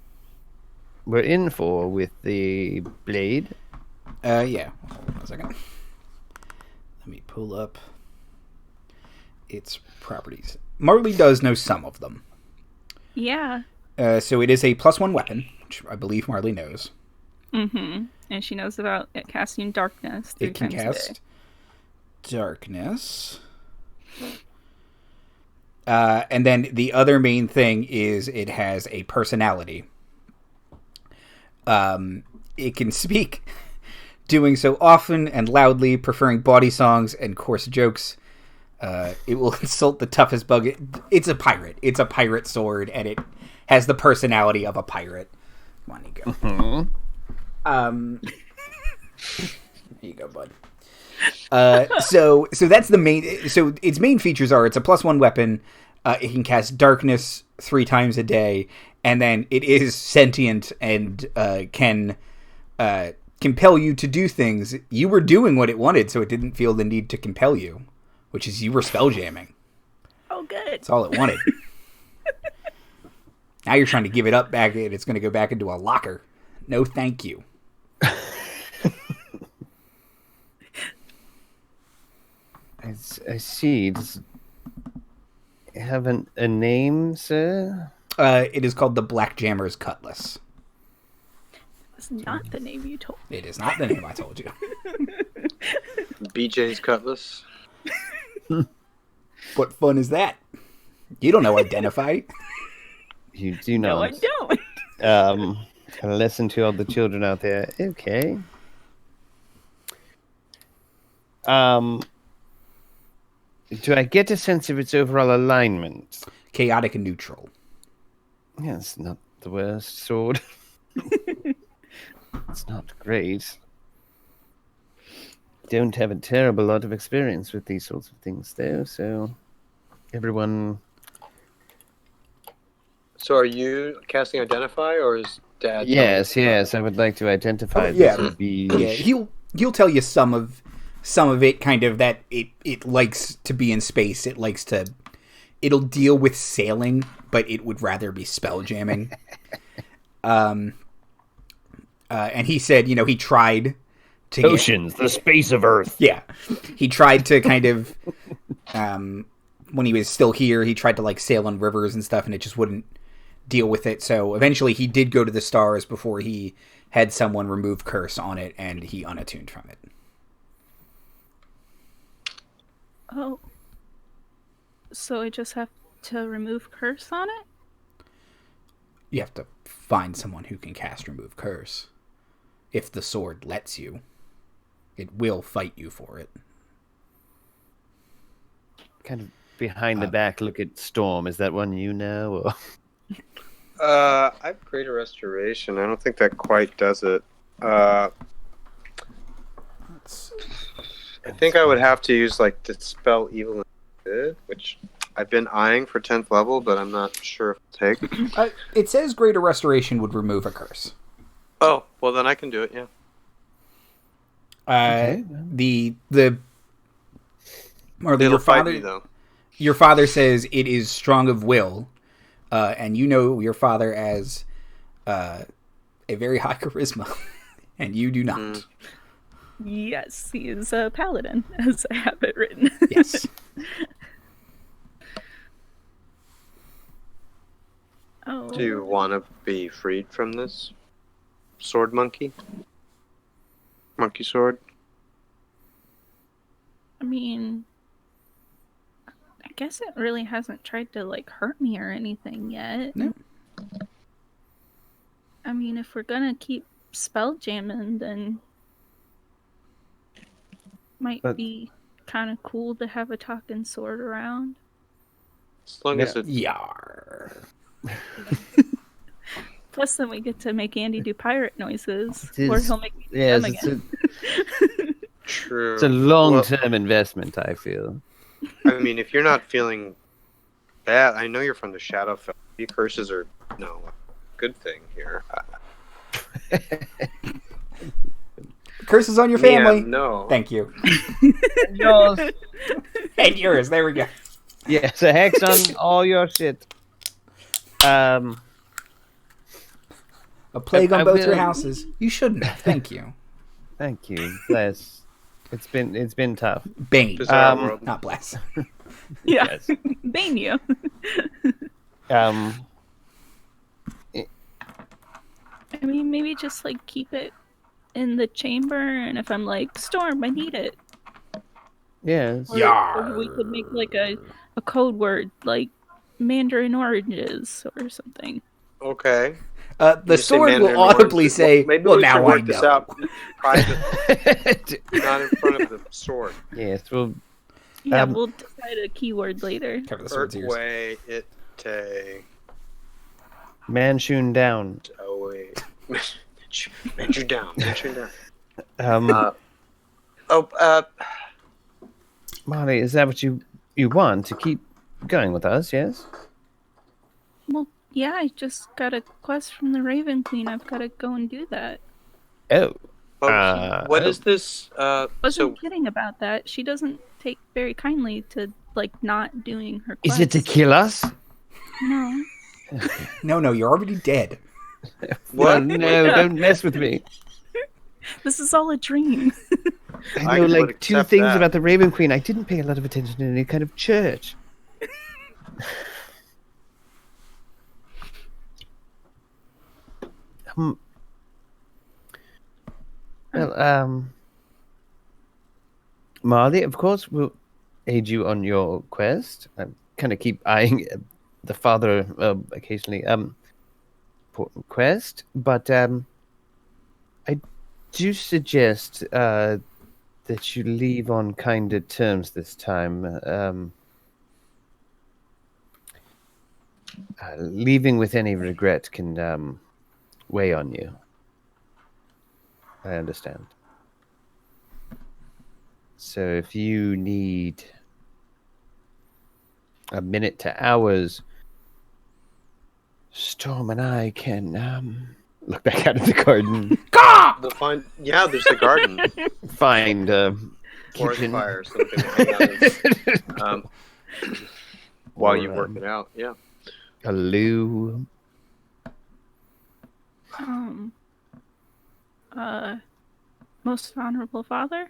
we're in for with the blade? Yeah. Hold on a second. Let me pull up its properties. Marley does know some of them. Yeah. So it is a +1 weapon, which I believe Marley knows. Mm-hmm. And she knows about it casting darkness 3 It can times a cast day. darkness. And then the other main thing is it has a personality. It can speak, doing so often and loudly, preferring bawdy songs and coarse jokes. It will insult the toughest bug. It's a pirate. It's a pirate sword, and it has the personality of a pirate. Come on, you go. Mm-hmm. There you go, bud. So that's the main. So its main features are it's a +1 weapon. It can cast darkness 3 times a day, and then it is sentient and can compel you to do things. You were doing what it wanted, so it didn't feel the need to compel you, which is you were spell jamming. Oh, good. That's all it wanted. Now you're trying to give it up back, and it's going to go back into a locker. No, thank you. I see. Does it have a name, sir? It is called the Black Jammer's Cutlass. That's not the name you told me. It is not the name I told you. BJ's Cutlass. What fun is that? You don't know Identify. You do not. No, I don't. Listen to all the children out there. Okay. Do I get a sense of its overall alignment? Chaotic and neutral. Yeah, it's not the worst sword. It's not great. Don't have a terrible lot of experience with these sorts of things, though, so everyone... So are you casting Identify, or is Dad? Yes, I would like to identify yeah. this would be... Yeah, he'll tell you some of it, kind of that it likes to be in space. It'll deal with sailing, but it would rather be spell jamming. And he said, he tried to Oceans, the space of Earth. Yeah, he tried to kind of when he was still here, he tried to sail on rivers and stuff, and it just wouldn't deal with it. So eventually, he did go to the stars before he had someone remove curse on it, and he unattuned from it. Oh. So I just have to remove curse on it? You have to find someone who can cast remove curse. If the sword lets you, it will fight you for it. Kind of behind the back, look at Storm. Is that one you know? Or... I have Greater Restoration. I don't think that quite does it. I think I would have to use Dispel Evil and Good, which I've been eyeing for 10th level, but I'm not sure if it'll take. It says Greater Restoration would remove a curse. Oh, well then I can do it, yeah. Okay. The Marley, It'll your fight father, me, though. your father says it is strong of will, and you know your father as a very high charisma, and you do not. Yes, he is a paladin, as I have it written. Yes. Oh. Do you want to be freed from this sword monkey? Monkey sword? I mean, I guess it really hasn't tried to, like, hurt me or anything yet. No. I mean, if we're gonna keep spell jamming, then might be kind of cool to have a talking sword around. As long as it... Yar. Plus, then we get to make Andy do pirate noises, It or is- he'll make me do Yes, them again. True. it's a long-term investment, I feel. I mean, if you're not feeling bad, I know you're from the Shadowfell. Your curses are no good thing here. Curses on your family. Yeah, no. Thank you. Yours. And yours. There we go. Yes, a hex on all your shit. A plague on I both your will- houses. You shouldn't have. Thank you. Thank you. Bless. It's been tough. Bane. Bizarre world. Not bless. Yeah, Yes. bane you. Um. I mean, maybe just like keep it in the chamber, and if I'm like, Storm, I need it. Yes. Or we could make like a code word, like Mandarin oranges or something. Okay. The You say sword Mandarin will audibly oranges. say, Maybe well, we should now I work this know. out private, not in front of the sword. Yes. Well. Yeah, we'll decide a keyword later. Cover the sword's ears. Earthway, it tay, Manchun down. away. Man you down. Marty, is that what you want to keep going with us? Yes. Well, yeah, I just got a quest from the Raven Queen. I've got to go and do that. Oh. What is this? Wasn't kidding about that. She doesn't take very kindly to like not doing her Is quest. it to kill us? No. No, you're already dead. Well, no, don't mess with me. This is all a dream. I I know would like two accept things that. about the Raven Queen. I didn't pay a lot of attention to any kind of church. Well, Marley, of course, will aid you on your quest. I kind of keep eyeing the father occasionally. Important quest, but I do suggest that you leave on kinder terms this time. Leaving with any regret can weigh on you. I understand. So if you need a minute to hours, Storm and I can look back out of the garden. There's the garden. Find Forest kitchen. fire, something to hang out in, while you work it out. Yeah. A loo. Most honorable father.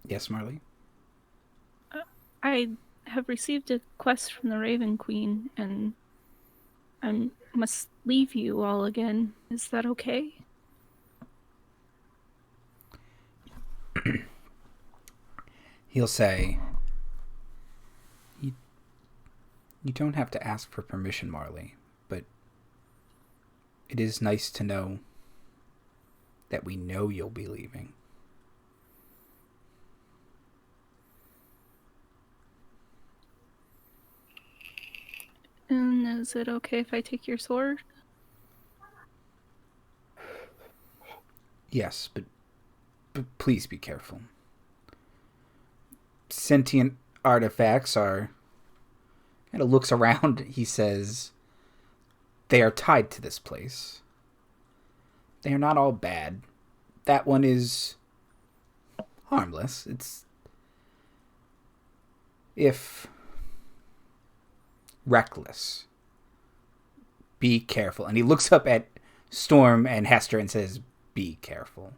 Yes, Marley. I have received a quest from the Raven Queen, and I must leave you all again. Is that okay? He'll say, you don't have to ask for permission, Marley, but it is nice to know that we know you'll be leaving. And is it okay if I take your sword? Yes, but please be careful. Sentient artifacts are... Kind of looks around, he says, they are tied to this place. They are not all bad. That one is harmless. It's if reckless. Be careful. And he looks up at Storm and Hester and says, be careful.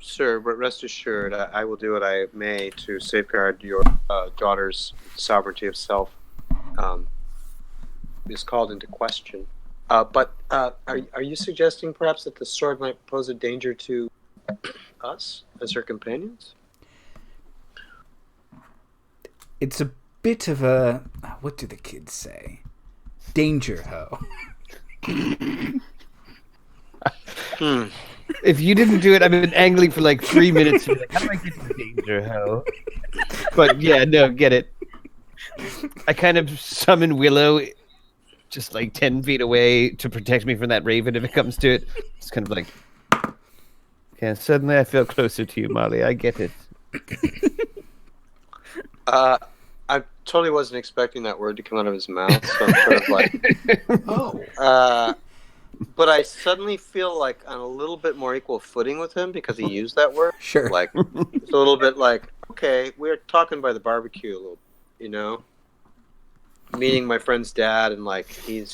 Sir, rest assured, I will do what I may to safeguard your daughter's sovereignty of self. Is called into question. But are you suggesting perhaps that the sword might pose a danger to us as her companions? It's a bit of a, what do the kids say? Danger ho. If you didn't do it, I've been angling for like 3 minutes. To be like, how do I get to danger, ho? But yeah, no, get it. I kind of summon Willow just like 10 feet away to protect me from that raven if it comes to it. It's kind of like, yeah, suddenly I feel closer to you, Marley. I get it. I totally wasn't expecting that word to come out of his mouth, so I'm sort of like, oh. But I suddenly feel like on a little bit more equal footing with him because he used that word. Sure. Like, it's a little bit like, okay, we're talking by the barbecue a little, you know? Meeting my friend's dad, and like, he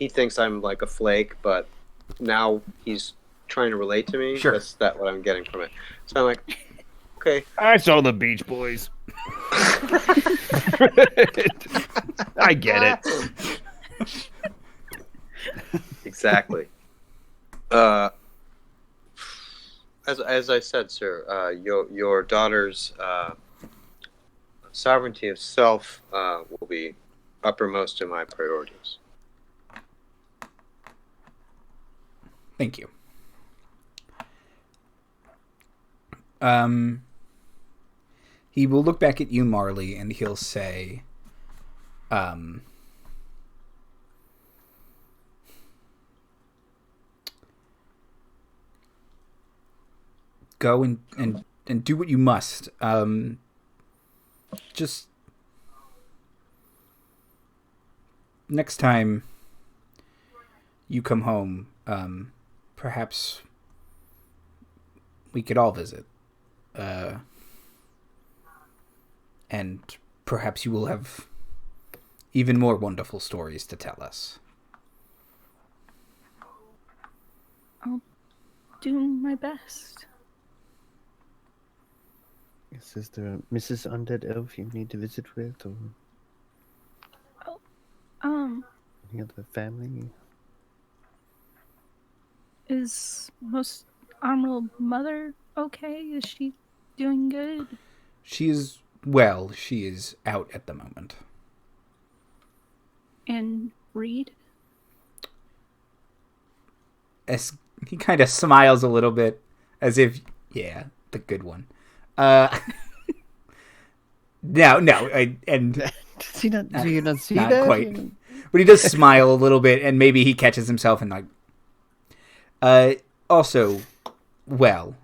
thinks I'm like a flake, but now he's trying to relate to me. Sure. That's what I'm getting from it. So I'm like, okay. I saw the Beach Boys. I get it. Exactly. As I said, sir, your daughter's sovereignty of self will be uppermost in my priorities. Thank you. He will look back at you, Marley, and he'll say, go and do what you must. Just next time you come home, perhaps we could all visit. And perhaps you will have even more wonderful stories to tell us. I'll do my best. Is there a Mrs. Undead Elf you need to visit with, or any other family? Is most Honorable Mother okay? Is she doing good? She is well. She is out at the moment. And Reed? As he kind of smiles a little bit, as if, yeah, the good one. No, and Does he not? Do you not see not that? quite. But he does smile a little bit, and maybe he catches himself and like. Also, well,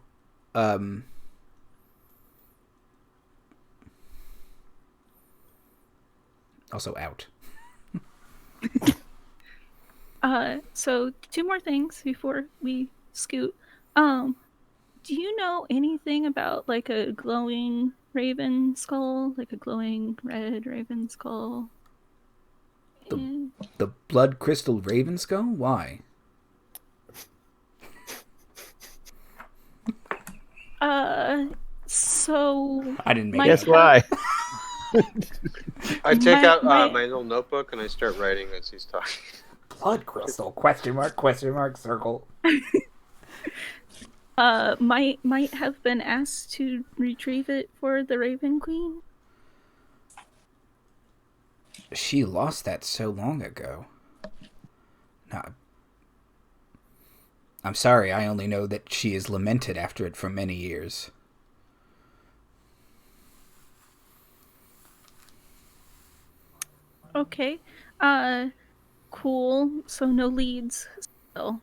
also out. So 2 more things before we scoot. Do you know anything about like a glowing raven skull, like a glowing red raven skull? The blood crystal raven skull? Why? So I didn't make Guess it. why? I take out my my little notebook and I start writing as he's talking. Blood crystal? Question mark, circle. Might have been asked to retrieve it for the Raven Queen. She lost that so long ago. No, I'm sorry, I only know that she is lamented after it for many years. Okay. Cool. So no leads still.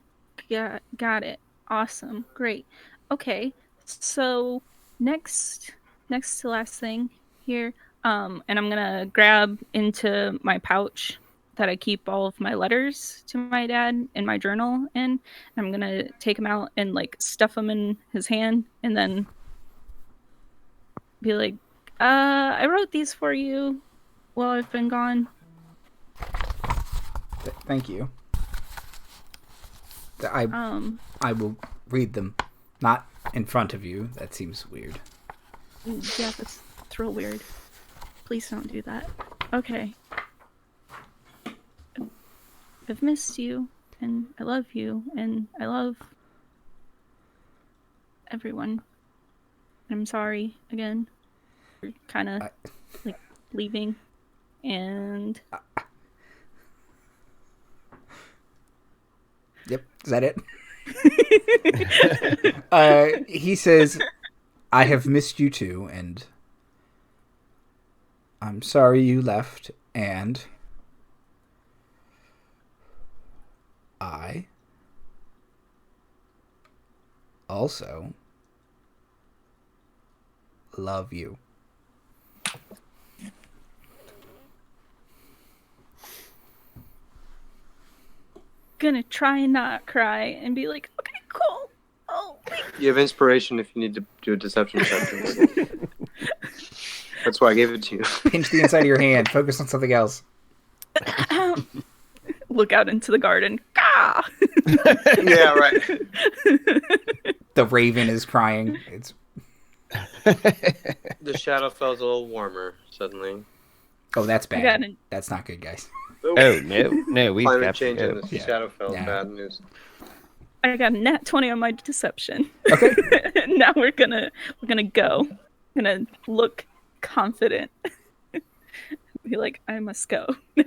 Got it. Awesome. Great. Okay. So next to last thing here, and I'm gonna grab into my pouch that I keep all of my letters to my dad in my journal in. I'm gonna take them out and like stuff them in his hand, and then be like, I wrote these for you while I've been gone. Thank you. I will read them. Not in front of you. That seems weird. Yeah, that's real weird. Please don't do that. Okay. I've missed you, and I love you, and I love everyone. I'm sorry again for kind of like leaving, and yep. Is that it? He says, I have missed you too, and I'm sorry you left, and I also love you. gonna try and not cry and be like, okay, cool. Oh, You have inspiration if you need to do a deception check. That's why I gave it to you. Pinch the inside of your hand. Focus on something else. look out into the garden. Gah! Yeah, right. The raven is crying. It's The shadow feels a little warmer suddenly. oh, that's I bad. got an- That's not good, guys. Oh no, we Climate got change and the Yeah. shadow fell. Yeah. Bad news. I got a nat 20 on my deception. Okay. Now we're gonna go. Gonna look confident. Be like, I must go now.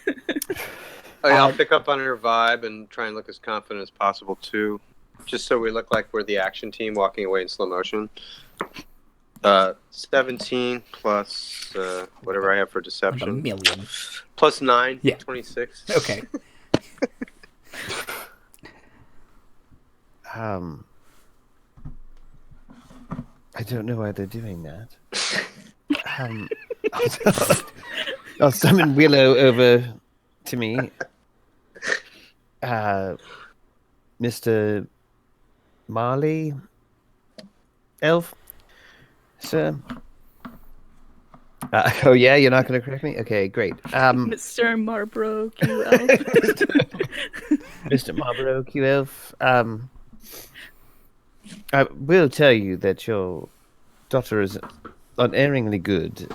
Oh, yeah, I'll pick up on her vibe and try and look as confident as possible too, just so we look like we're the action team walking away in slow motion. 17 plus whatever I have for A deception. million. Plus 9, Yeah. 26. Okay. I don't know why they're doing that. I'll summon Willow over to me. Mr. Marley? Elf? Sir? Oh yeah, you're not going to correct me? Okay, great. Mr. Marlborough Q Elf. Mr. Marlborough Q Elf. I will tell you that your daughter is unerringly good.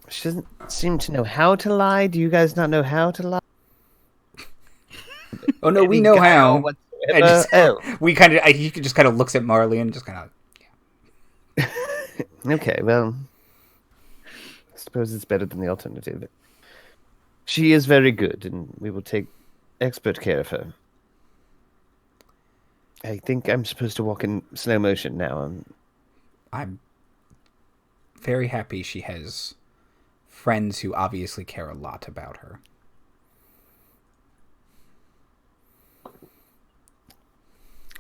She doesn't seem to know how to lie. Do you guys not know how to lie? Oh no, we Any know guile how. whatsoever? We kind of. He just kind of looks at Marley and just kind of. Okay, well, I suppose it's better than the alternative. She is very good, and we will take expert care of her. I think I'm supposed to walk in slow motion now. I'm very happy she has friends who obviously care a lot about her.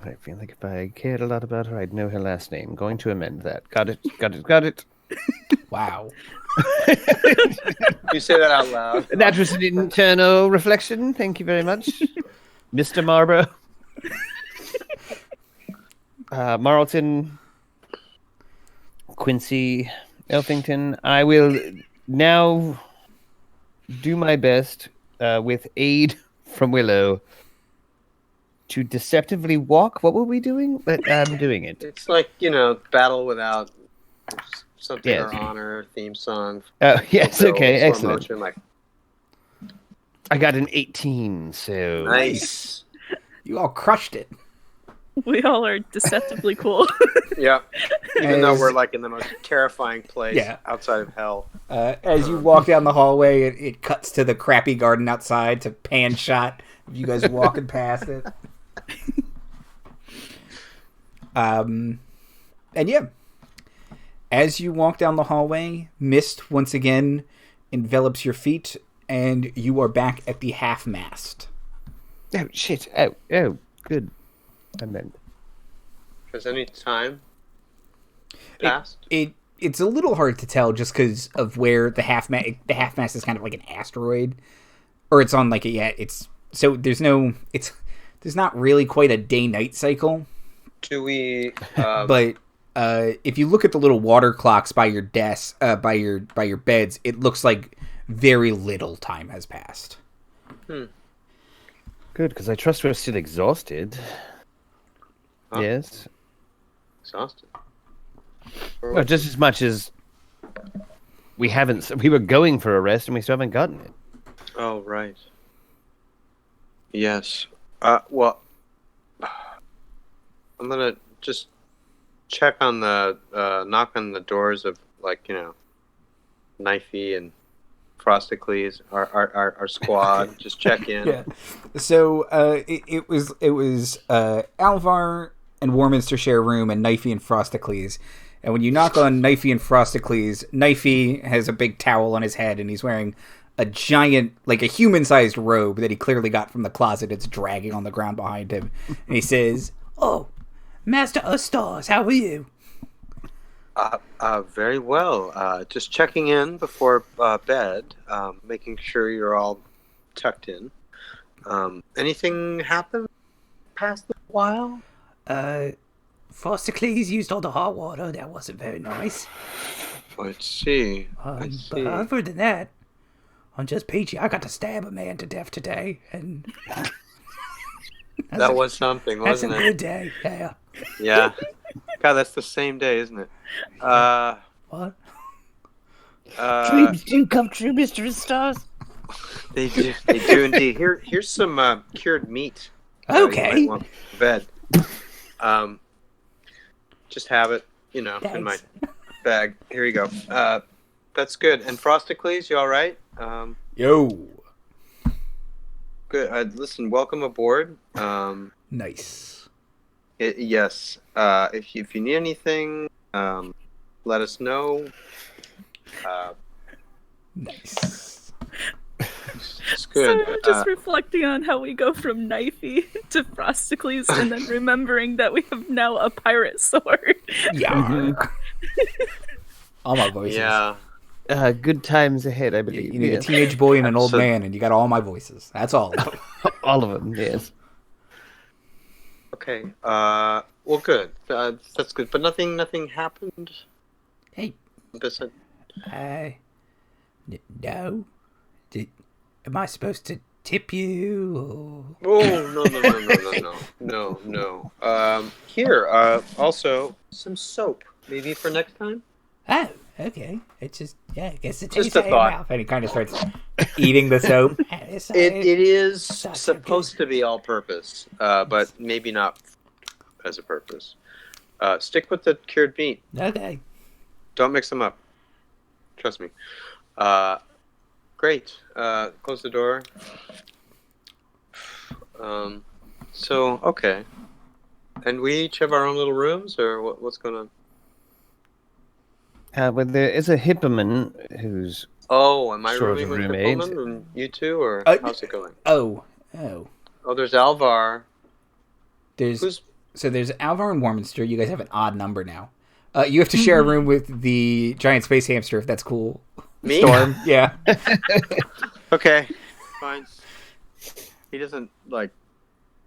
I feel like if I cared a lot about her, I'd know her last name. Going to amend that. Got it, got it, got it. Wow. You say that out loud. That was an internal reflection. Thank you very much, Mr. Marlborough. Marlton, Quincy, Elfington. I will now do my best with aid from Willow to deceptively walk. What were we doing? But I'm doing it. It's like, battle without something Yes. or honor, theme song. Oh, yes, Bill, okay, slow excellent. motion, like, I got an 18, so... nice. You all crushed it. We all are deceptively cool. Yeah. Even though As- we're like in the most terrifying place Yeah. outside of hell. As you walk down the hallway, it cuts to the crappy garden outside to pan shot of you guys walking past it. And yeah, as you walk down the hallway, mist once again envelops your feet, and you are back at the half-mast. Oh, shit. Oh, good. And then... Has any time passed? It's a little hard to tell just because of where the half-mast is kind of like an asteroid, or it's on like a it's so there's not really quite a day-night cycle. Do we... But if you look at the little water clocks by your desk, by your beds, it looks like very little time has passed. Good, because I trust we're still exhausted. Huh? Yes. Exhausted. Well, just as much as we haven't. We were going for a rest and we still haven't gotten it. Oh, right. Yes. Well, I'm gonna just check on the knock on the doors of, like, you know, Knifey and Frosticles, our squad. Okay. Just check in. Yeah. So it was Alvar and Warminster share a room, and Knifey and Frosticles. And when you knock on Knifey and Frosticles, Knifey has a big towel on his head, and he's wearing a giant, like a human-sized robe that he clearly got from the closet. It's dragging on the ground behind him. And he says, "Oh, Master Ustars, how are you?" Very well. Just checking in before bed, making sure you're all tucked in. Anything happen past the while? Frosticles used all the hot water. That wasn't very nice. Let's see. I see. But other than that, I'm just peachy. I got to stab a man to death today, and That was something, that's a wasn't good it? day. Yeah. Yeah. God, that's the same day, isn't it? What? Dreams do come true, Mr. Stars. They do indeed. Here's some cured meat. Okay. You might want for bed. Just have it, you know, in my Thanks. bag. Here you go. That's good. And Frosticles, you all right? Yo. Good. Listen, welcome aboard. Nice. Yes. If you need anything, let us know. Nice. It's good. So just reflecting on how we go from Knifey to Frosticles, and then remembering that we have now a pirate sword. Yeah. All my voices. Yeah. Good times ahead, I You believe. need a Yes. teenage boy and an old So- man, and you got all my voices. That's all. All of them, yes. Okay. Well, good. That's good. But nothing happened. Hey. Besides. No. Am I supposed to tip you? Oh, no. Here. Also, some soap. Maybe for next time. Oh, okay. It's just, yeah, I guess it Just tastes a out of your thought. mouth. And he kind of starts eating the soap. It is so supposed to be all purpose, but maybe not as a purpose. Stick with the cured meat. Okay. Don't mix them up. Trust me. Great. Close the door. So, okay. And we each have our own little rooms, or what's going on? Well, there is a hipperman who's... Oh, am I Sort of rooming with roommate. Hippelman and you two, or how's it going? Oh. Oh, there's Alvar. There's Alvar and Warminster. You guys have an odd number now. You have to share a room with the giant space hamster, if that's cool. Me? Storm, yeah. Okay, fine. He doesn't, like,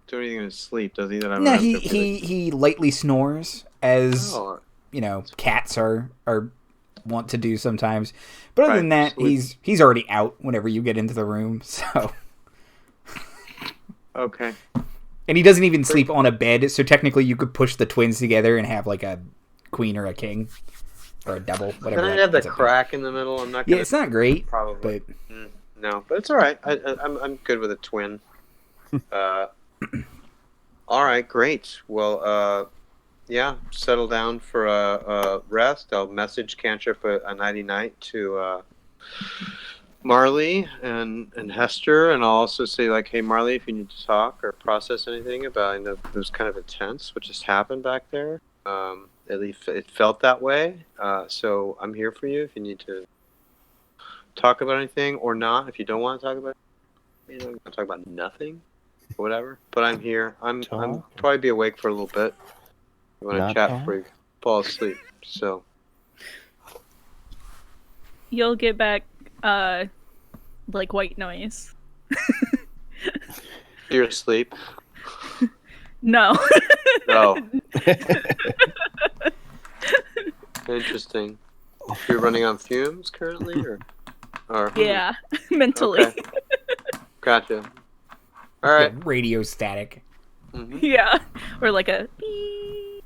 do anything in his sleep, does he? That I'm No, not he lightly snores, as Oh, you know, cats are want to do sometimes. But other Right, than that, sleep. he's already out whenever you get into the room. So, okay. and he doesn't even sleep on a bed. So technically, you could push the twins together and have like a queen or a king or a double, whatever. Then I'd have the ends up being. crack in the middle. I'm not Yeah, gonna. it's not great, Probably. but No, but it's all right. I'm good with a twin. All right, great. Well, yeah, settle down for a rest. I'll message Cantrip a nighty night to Marley and Hester, and I'll also say, like, hey, Marley, if you need to talk or process anything about, you know, it was kind of intense what just happened back there. At least it felt that way. So I'm here for you if you need to talk about anything or not. If you don't want to talk about, you know, talk about nothing or whatever. But I'm here. I'm probably be awake for a little bit. You want to chat before you fall asleep. So You'll get back, like white noise. you're asleep. No. No. Interesting. You're running on fumes currently, or Yeah, mentally. Okay. Gotcha. All right. Radio static. Yeah, or like a beep.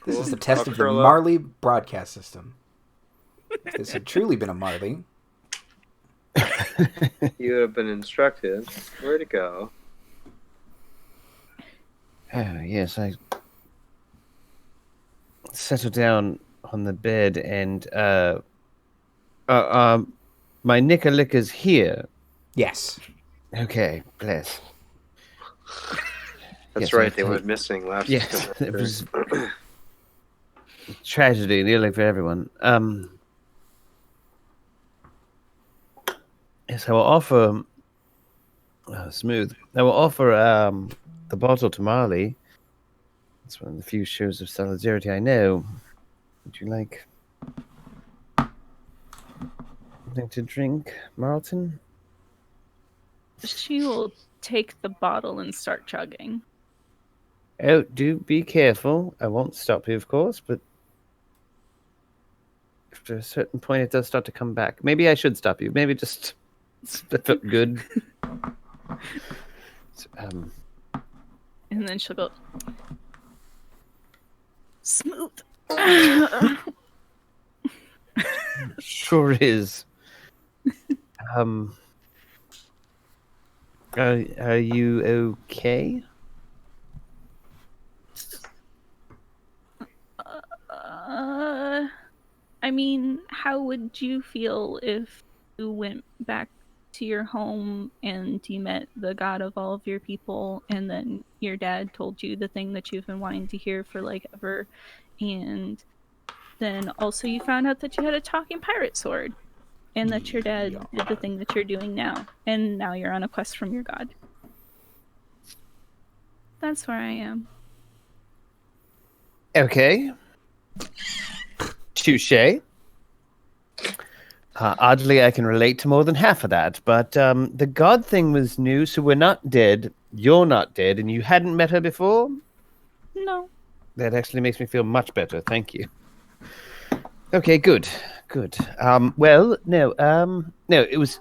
This is Cool. a test I'll of the curl up. Marley broadcast system. If this had truly been a Marley, You have been instructed where to go. Oh, yes, I settled down on the bed and my knickerlicker's here. yes. Okay, bless. That's Yes, right. I They take- went missing last Yes, it semester. was tragedy, nearly for everyone. Yes, I will offer smooth. I will offer the bottle to Marley. It's one of the few shows of solidarity I know. Would you like something to drink, Marlton? She will take the bottle and start chugging. Oh, do be careful. I won't stop you, of course, but after a certain point, it does start to come back. Maybe I should stop you. Maybe just that felt good. And then she'll go, smooth. Sure is. Are you okay? I mean, how would you feel if you went back to your home and you met the god of all of your people, and then your dad told you the thing that you've been wanting to hear for like ever, and then also you found out that you had a talking pirate sword, and that your dad did the thing that you're doing now, and now you're on a quest from your god. That's where I am. Okay. Touche. Oddly, I can relate to more than half of that, but the god thing was new, so we're not dead. You're not dead, and you hadn't met her before? No. That actually makes me feel much better. Thank you. Okay, good. Good. Well, no, it was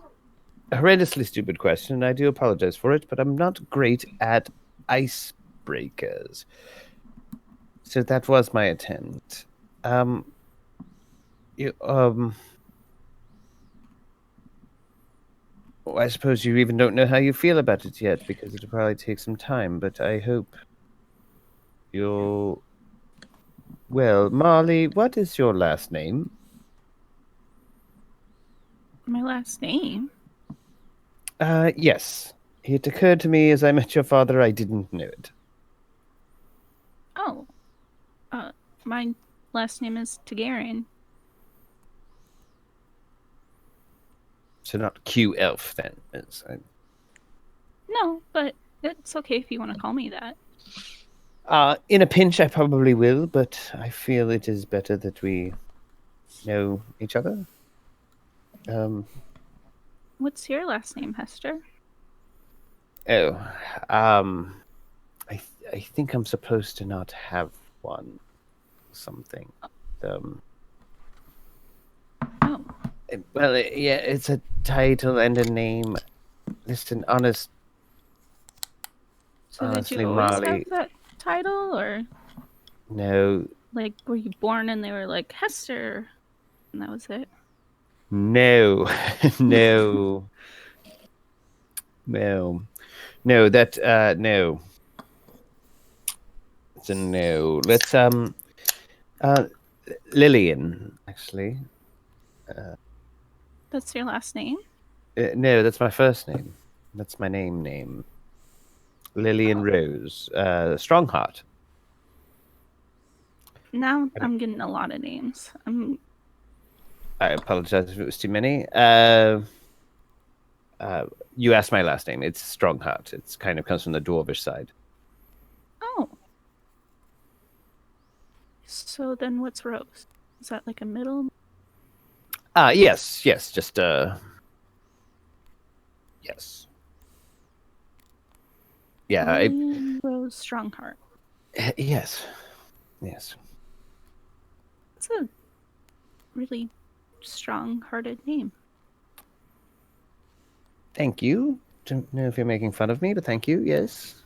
a horrendously stupid question, and I do apologize for it, but I'm not great at icebreakers. So that was my attempt. I suppose you even don't know how you feel about it yet, because it'll probably take some time, but I hope you'll... Well, Marley, what is your last name? My last name? Yes. It occurred to me as I met your father, I didn't know it. Oh. My last name is Tegeirian. So not Q Elf, then. No, but it's okay if you want to call me that. In a pinch, I probably will, but I feel it is better that we know each other. What's your last name, Hester? I think I'm supposed to not have one. Something. Oh. Well, yeah, it's a title and a name. Listen, So honestly, did you always Marley, have that title, or no, like were you born and they were like Hester, and that was it? no, no, no, no. That no. It's a no. Let's Lillian, actually. That's your last name? No, that's my first name. That's my name. Lillian Rose. Strongheart. Now I'm getting a lot of names. I apologize if it was too many. You asked my last name. It's Strongheart. It's kind of comes from the dwarvish side. Oh. So then what's Rose? Is that like a middle? Yes, just yes. Yeah, Rose Strongheart. yes. It's a really strong-hearted name. Thank you. Don't know if you're making fun of me, but thank you. Yes.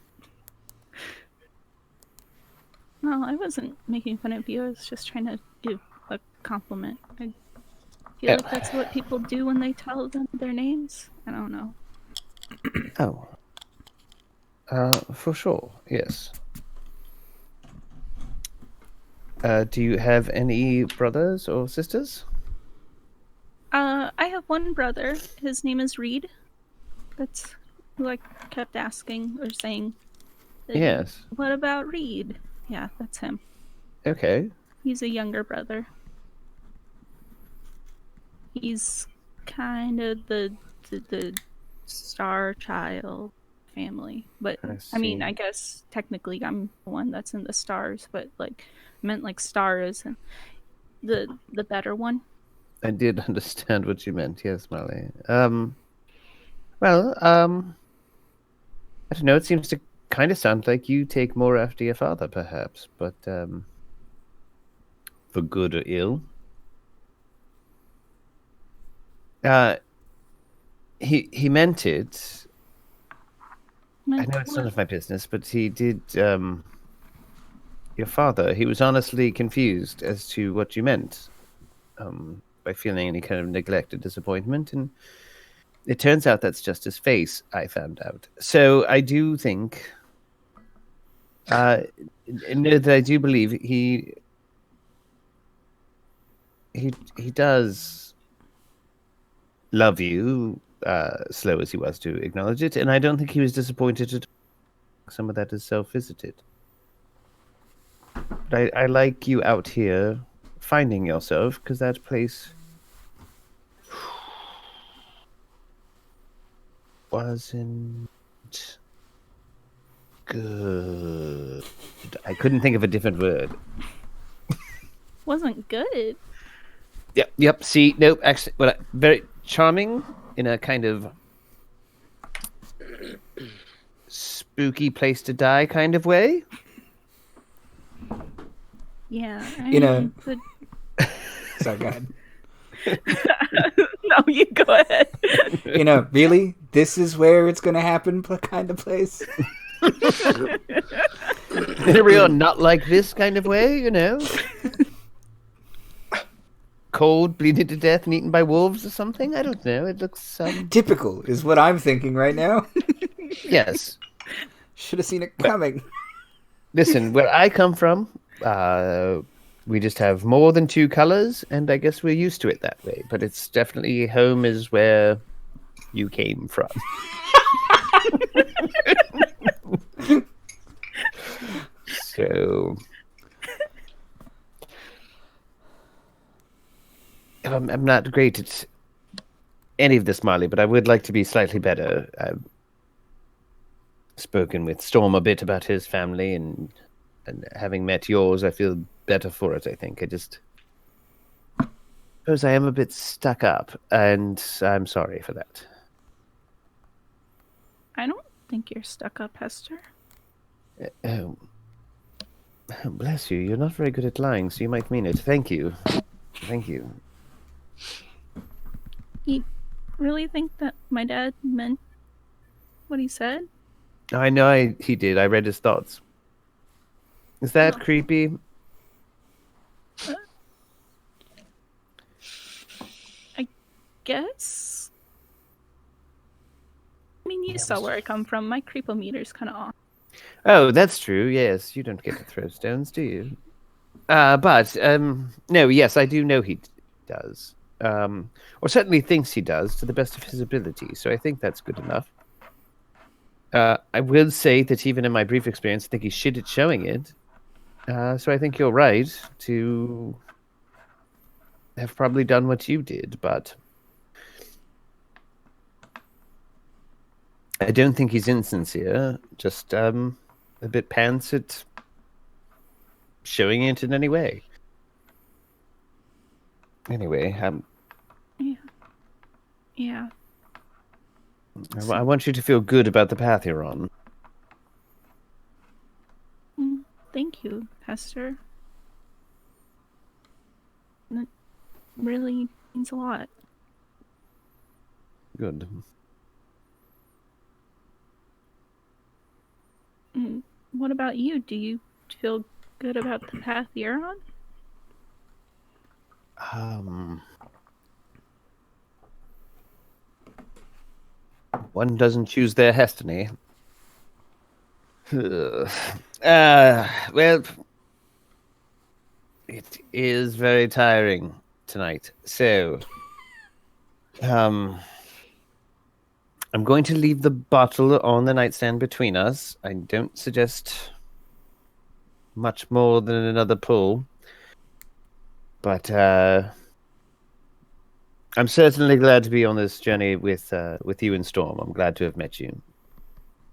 No, I wasn't making fun of you. I was just trying to give a compliment. I feel like that's what people do when they tell them their names. I don't know. Oh. For sure. Yes. Do you have any brothers or sisters? I have one brother. His name is Reed. That's who I kept asking or saying. Yes. What about Reed? Yeah, that's him. Okay. He's a younger brother. He's kind of the star child family. But I mean, I guess technically I'm the one that's in the stars, but like I meant like stars and the better one. I did understand what you meant. Yes, Marley. I don't know. It seems to kind of sound like you take more after your father, perhaps, but for good or ill. He meant it. I know it's none of my business, but he did. Your father, he was honestly confused as to what you meant, by feeling any kind of neglect or disappointment, and it turns out that's just his face. I found out, so I do think. No, that I do believe he does love you, slow as he was to acknowledge it, and I don't think he was disappointed at all. Some of that is self-visited. But I like you out here finding yourself, because that place wasn't good. I couldn't think of a different word. Wasn't good. Yep. See, nope. Actually, well, very charming in a kind of spooky place to die kind of way. Yeah. Sorry, go ahead. No, you go ahead. Really, this is where it's gonna happen, kind of place. In a real not like this kind of way, Cold, bleeding to death, and eaten by wolves or something. I don't know. It looks typical is what I'm thinking right now. Yes. Should have seen it coming. Listen, where I come from, we just have more than two colors, and I guess we're used to it that way. But it's definitely home is where you came from. So I'm not great at any of this, Marley, but I would like to be slightly better. I've spoken with Storm a bit about his family, and having met yours, I feel better for it, I think. I just suppose I am a bit stuck up, and I'm sorry for that. I don't think you're stuck up, Hester. Oh, bless you. You're not very good at lying, so you might mean it. Thank you. Thank you. You really think that my dad meant what he said? I know he did. I read his thoughts. Is that creepy? I guess. I mean, you saw where I come from. My creepometer's kind of off. Oh, that's true. Yes, you don't get to throw stones, do you? But no, yes, I do know he does. Or certainly thinks he does to the best of his ability. So I think that's good enough. I will say that even in my brief experience, I think he's shit at showing it. So I think you're right to have probably done what you did, but I don't think he's insincere. Just a bit pants at showing it in any way. Anyway, Yeah. I want you to feel good about the path you're on. Thank you, Hester. really means a lot. Good. What about you? Do you feel good about the path you're on? One doesn't choose their destiny. Well, it is very tiring tonight. So, I'm going to leave the bottle on the nightstand between us. I don't suggest much more than another pull. But I'm certainly glad to be on this journey with you and Storm. I'm glad to have met you.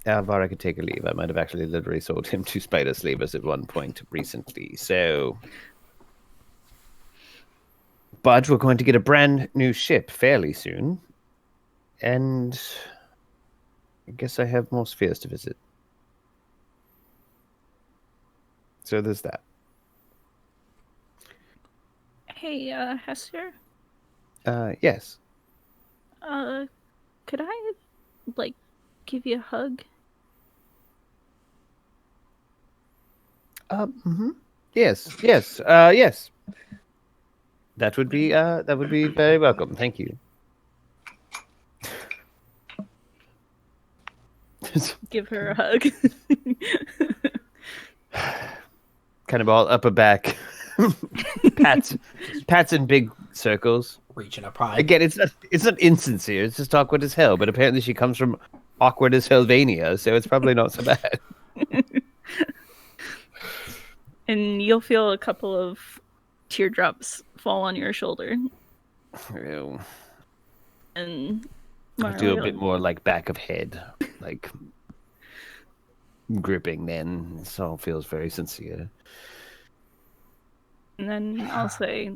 Alvara could take a leave. I might have actually literally sold him to spider slavers at one point recently. So, but we're going to get a brand new ship fairly soon, and I guess I have more spheres to visit. So there's that. Hey, Hester? Yes. Could I, give you a hug? Yes. Yes. That would be very welcome. Thank you. Give her a hug. Kind of all upper back. Pats in big circles. Reaching up high. Again, it's not insincere. It's just awkward as hell. But apparently, she comes from awkward as Hellvania, so it's probably not so bad. And you'll feel a couple of teardrops fall on your shoulder. Ew. And I'll do a bit more like back of head, like gripping. Then this all feels very sincere. And then I'll say,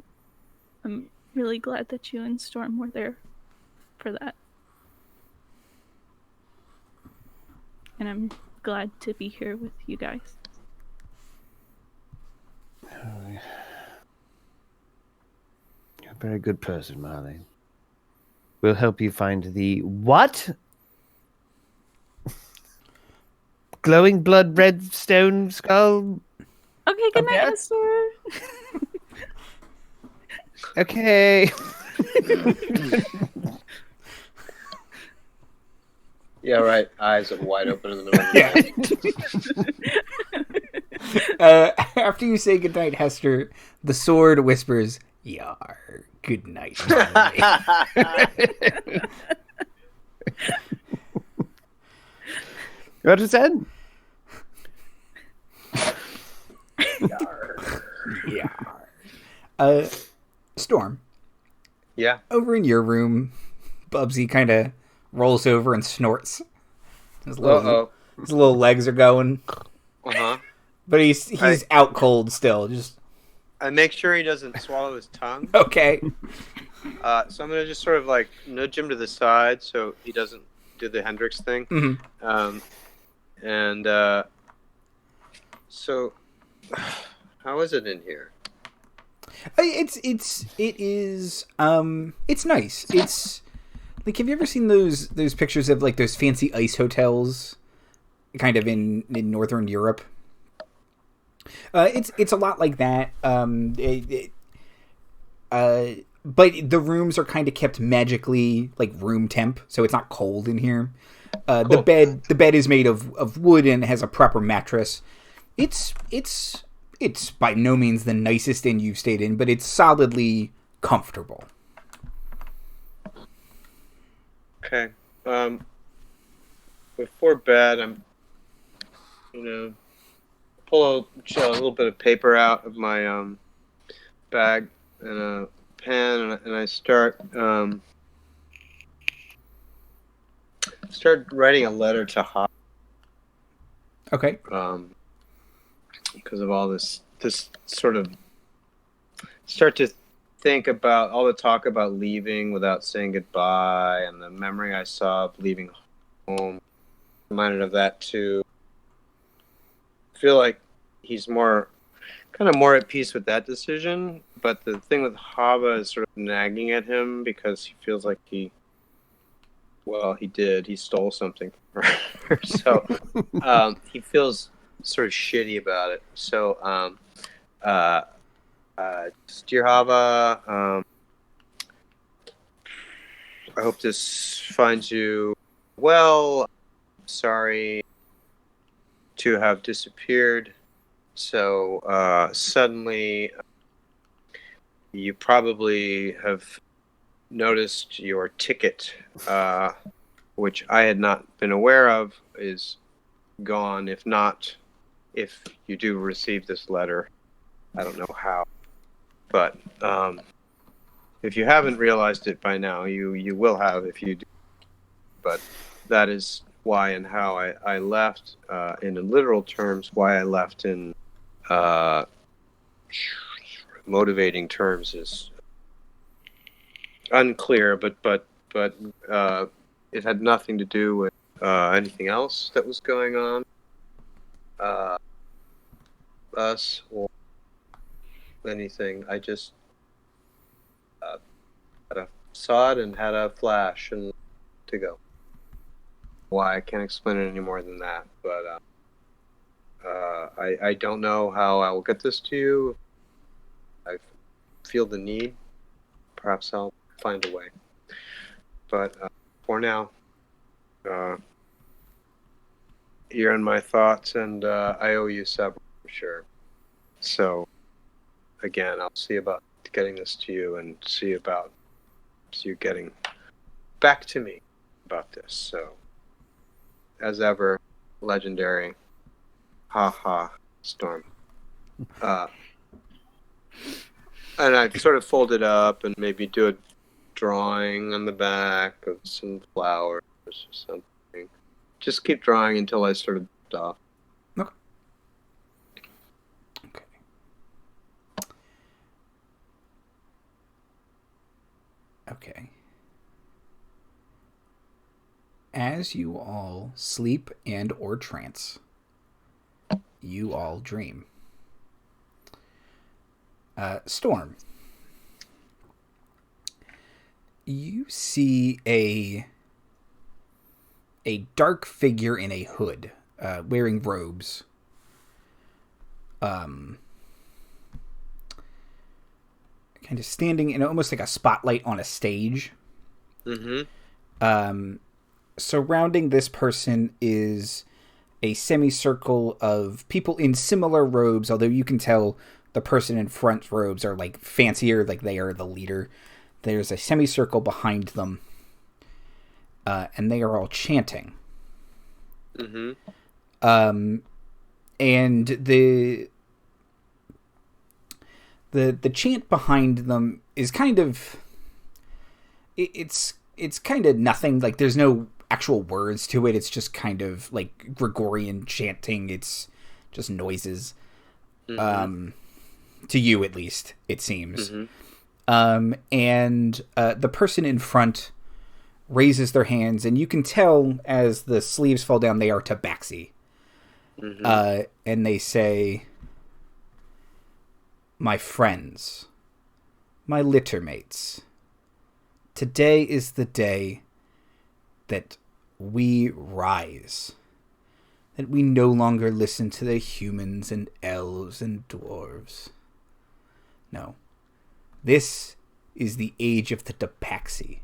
I'm really glad that you and Storm were there for that. And I'm glad to be here with you guys. You're a very good person, Marley. We'll help you find the what? Glowing blood red stone skull? Okay, good night, Hester. Okay. Yeah, right. Eyes are wide open in the middle of the night. After you say goodnight, Hester, the sword whispers, "Yar, good night." What was that? Yar. Storm. Yeah. Over in your room, Bubsy kind of rolls over and snorts. His little legs are going. Uh-huh. But he's out cold still. Just I make sure he doesn't swallow his tongue. okay. So I'm gonna just sort of like nudge him to the side so he doesn't do the Hendrix thing. Mm-hmm. So how is it in here? It is it's nice. It's like, have you ever seen those pictures of like those fancy ice hotels kind of in northern Europe? It's a lot like that. But the rooms are kind of kept magically like room temp, so it's not cold in here. Cool. The bed is made of wood and has a proper mattress. It's by no means the nicest inn you've stayed in, but it's solidly comfortable. Okay. Before bed, I'm, pull a little bit of paper out of my bag and a pen, and I start writing a letter to Hop. Okay. Because of all this sort of start to think about all the talk about leaving without saying goodbye, and the memory I saw of leaving home. Reminded of that too. I feel like he's more kind of more at peace with that decision. But the thing with Hava is sort of nagging at him because he feels like he stole something from her. So he feels sort of shitty about it. So dear Hava, I hope this finds you well. Sorry to have disappeared so suddenly. You probably have noticed your ticket, which I had not been aware of, is gone. If you do receive this letter, I don't know how. But if you haven't realized it by now, you will have if you do. But that is why and how I left, in literal terms, why I left in motivating terms is unclear, but it had nothing to do with anything else that was going on, us or anything. I just saw it and had a flash and to go. Why, I can't explain it any more than that, but I don't know how I will get this to you. I feel the need. Perhaps I'll find a way. But for now, you're in my thoughts, and I owe you several for sure. So, again, I'll see about getting this to you and see about you getting back to me about this. So, as ever, legendary. Ha ha, Storm. And I'd sort of fold it up and maybe do a drawing on the back of some flowers or something. Just keep drawing until I sort of stop. Okay. Okay. Okay. As you all sleep and or trance, you all dream. Storm, you see a dark figure in a hood, wearing robes. Kind of standing in almost like a spotlight on a stage. Mm-hmm. Surrounding this person is a semicircle of people in similar robes, although you can tell the person in front robes are like fancier, like they are the leader. There's a semicircle behind them, and they are all chanting. Mm-hmm. And the chant behind them is kind of it's kind of nothing. Like there's no actual words to it. It's just kind of like Gregorian chanting. It's just noises. Mm-hmm. To you, at least, it seems. Mm-hmm. And the person in front raises their hands, and you can tell as the sleeves fall down, they are Tabaxi. Mm-hmm. And they say, "My friends, my littermates, today is the day that we rise. That we no longer listen to the humans and elves and dwarves. No. This is the age of the Tabaxi.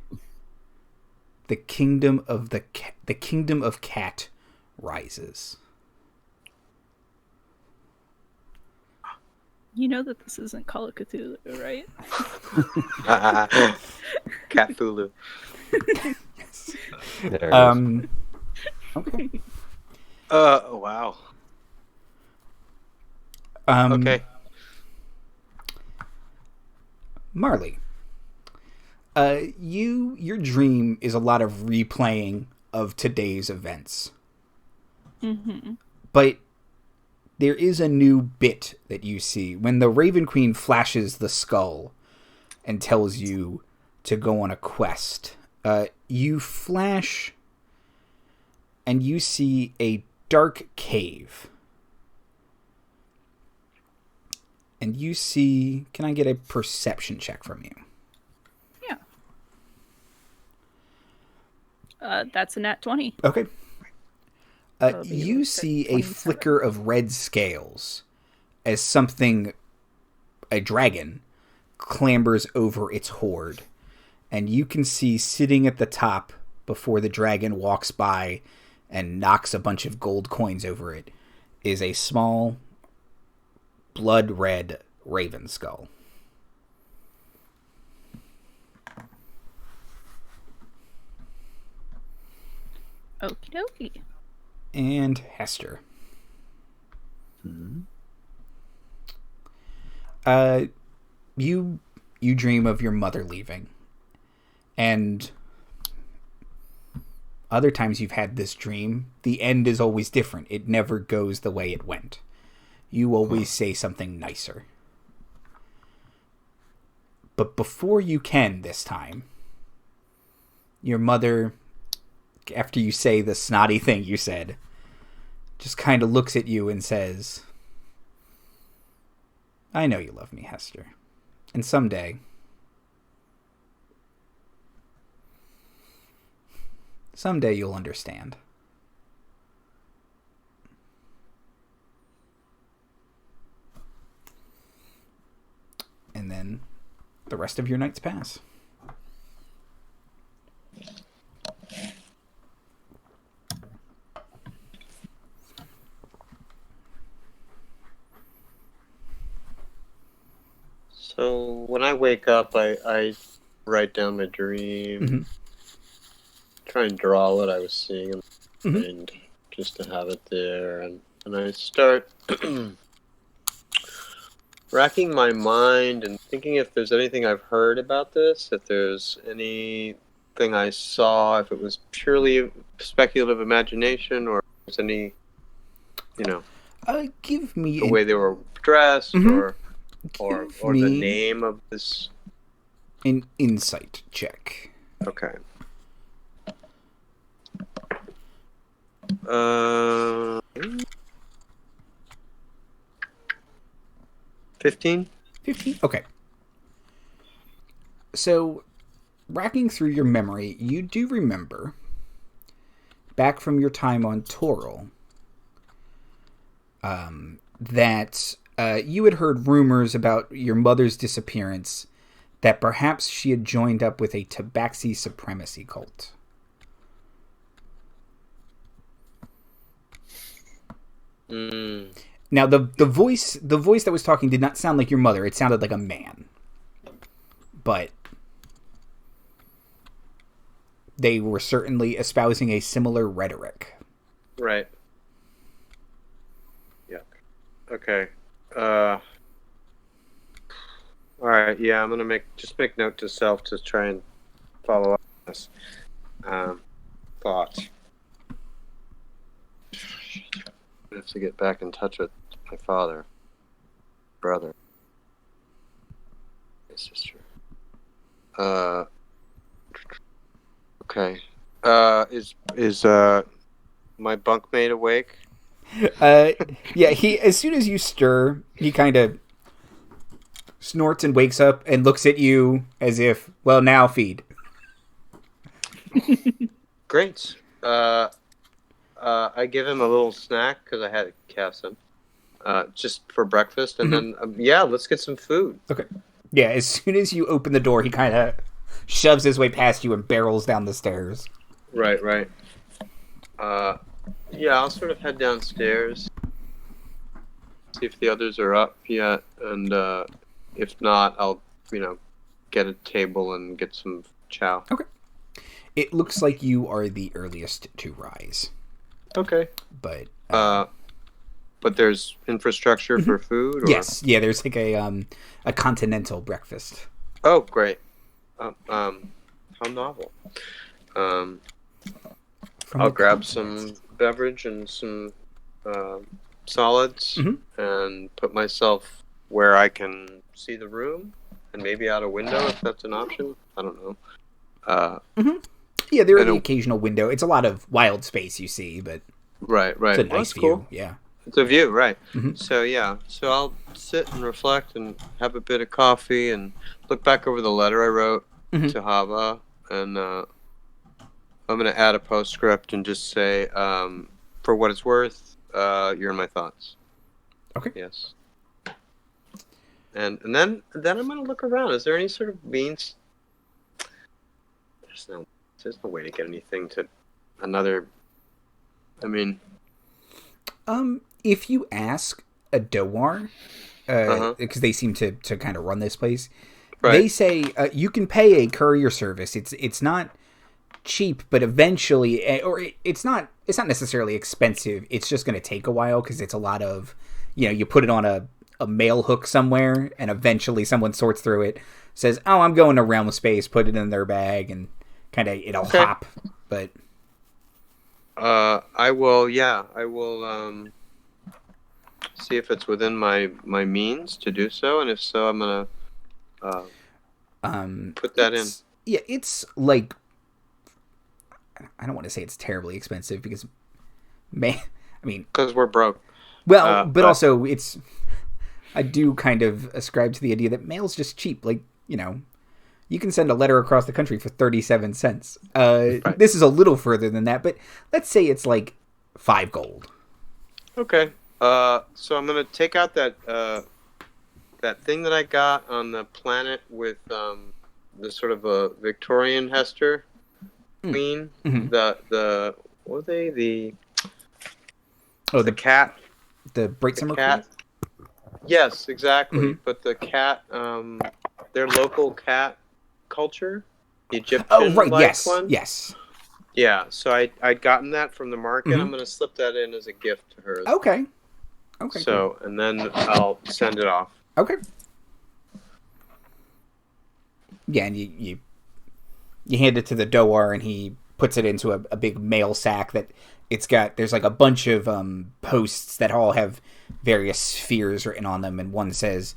The kingdom of the kingdom of Cat rises." You know that this isn't Call of Cthulhu, right? Cthulhu. Yes. There it is. Okay. Wow. Okay. Marley, your dream is a lot of replaying of today's events. Mm-hmm. But there is a new bit that you see when the Raven Queen flashes the skull and tells you to go on a quest. You flash and you see a dark cave. And you see... Can I get a perception check from you? Yeah. That's a nat 20. Okay. That'll be You like see a 27. flicker of red scales as something, a dragon, clambers over its hoard. And you can see sitting at the top before the dragon walks by and knocks a bunch of gold coins over it is a small blood red raven skull. Okie dokie. And Hester. You dream of your mother leaving. And other times you've had this dream, the end is always different. It never goes the way it went. You always say something nicer. But before you can this time, your mother, after you say the snotty thing you said, just kind of looks at you and says, I know you love me, Hester. And someday you'll understand. And then the rest of your nights pass. So when I wake up, I write down my dream, try and draw what I was seeing in my mind, just to have it there, and I start racking my mind and thinking if there's anything I've heard about this, if there's anything I saw, if it was purely speculative imagination, or if there's any, Give me the way they were dressed, or the me name of this. an insight check. Okay. 15? 15? Okay. So, racking through your memory, you do remember, back from your time on Toril, that you had heard rumors about your mother's disappearance, that perhaps she had joined up with a Tabaxi supremacy cult. Now, the voice that was talking did not sound like your mother. It sounded like a man. But they were certainly espousing a similar rhetoric. Right. Yeah. Okay. All right. Yeah, I'm gonna make note to self to try and follow up on this thought. I have to get back in touch with my father, brother, my sister. Okay. Is my bunkmate awake? Yeah, he, as soon as you stir, he kind of snorts and wakes up and looks at you as if, well, now feed. Great. I give him a little snack because I had to cast him, just for breakfast, and then let's get some food. Okay. Yeah, as soon as you open the door, he kind of shoves his way past you and barrels down the stairs. Right. Yeah, I'll sort of head downstairs, see if the others are up yet, and if not, I'll get a table and get some chow. Okay. It looks like you are the earliest to rise. Okay. But there's infrastructure for food? Or? Yes. Yeah, there's like a continental breakfast. Oh, great. How novel. I'll grab some beverage and some solids and put myself where I can see the room and maybe out a window if that's an option. I don't know. Yeah, there is the occasional window. It's a lot of wild space you see, but right. it's a nice view. Cool. Yeah. It's a view, right? Mhm. So yeah, so I'll sit and reflect and have a bit of coffee and look back over the letter I wrote Mhm. to Hava, and I'm gonna add a postscript and just say, for what it's worth, you're in my thoughts. Okay. Yes. And then I'm gonna look around. Is there any sort of means? There's no way to get anything to another. I mean, If you ask a Dowar, Uh-huh. because they seem to kind of run this place, they right? say you can pay a courier service. It's not cheap, but eventually, it's not necessarily expensive. It's just going to take a while because it's a lot of, you put it on a mail hook somewhere, and eventually someone sorts through it, says, "Oh, I'm going to Realm Space," put it in their bag, and kind of it'll Okay. hop. But I will. Yeah, I will. See if it's within my means to do so, and if so, I'm gonna put that in. Yeah, it's like, I don't want to say it's terribly expensive because, I mean, Because we're broke. well, but but also I do kind of ascribe to the idea that mail's just cheap. Like, you can send a letter across the country for 37 cents. Right. This is a little further than that, but let's say it's like 5 gold. Okay. So I'm gonna take out that that thing that I got on the planet with the sort of a Victorian Hester queen. Mhm. The what were they? The Oh, the cat. the Bright The Summer cat. Queen? Yes, exactly. Mhm. But the cat, their local cat culture, the Oh, Egyptian right, like yes, one. yes. Yeah, so I'd gotten that from the market. Mhm. I'm gonna slip that in as a gift to her. Okay. Okay, So, and then I'll send it off. cool. Okay. Yeah, and you hand it to the Dowar, and he puts it into a big mail sack that there's like a bunch of posts that all have various spheres written on them, and one says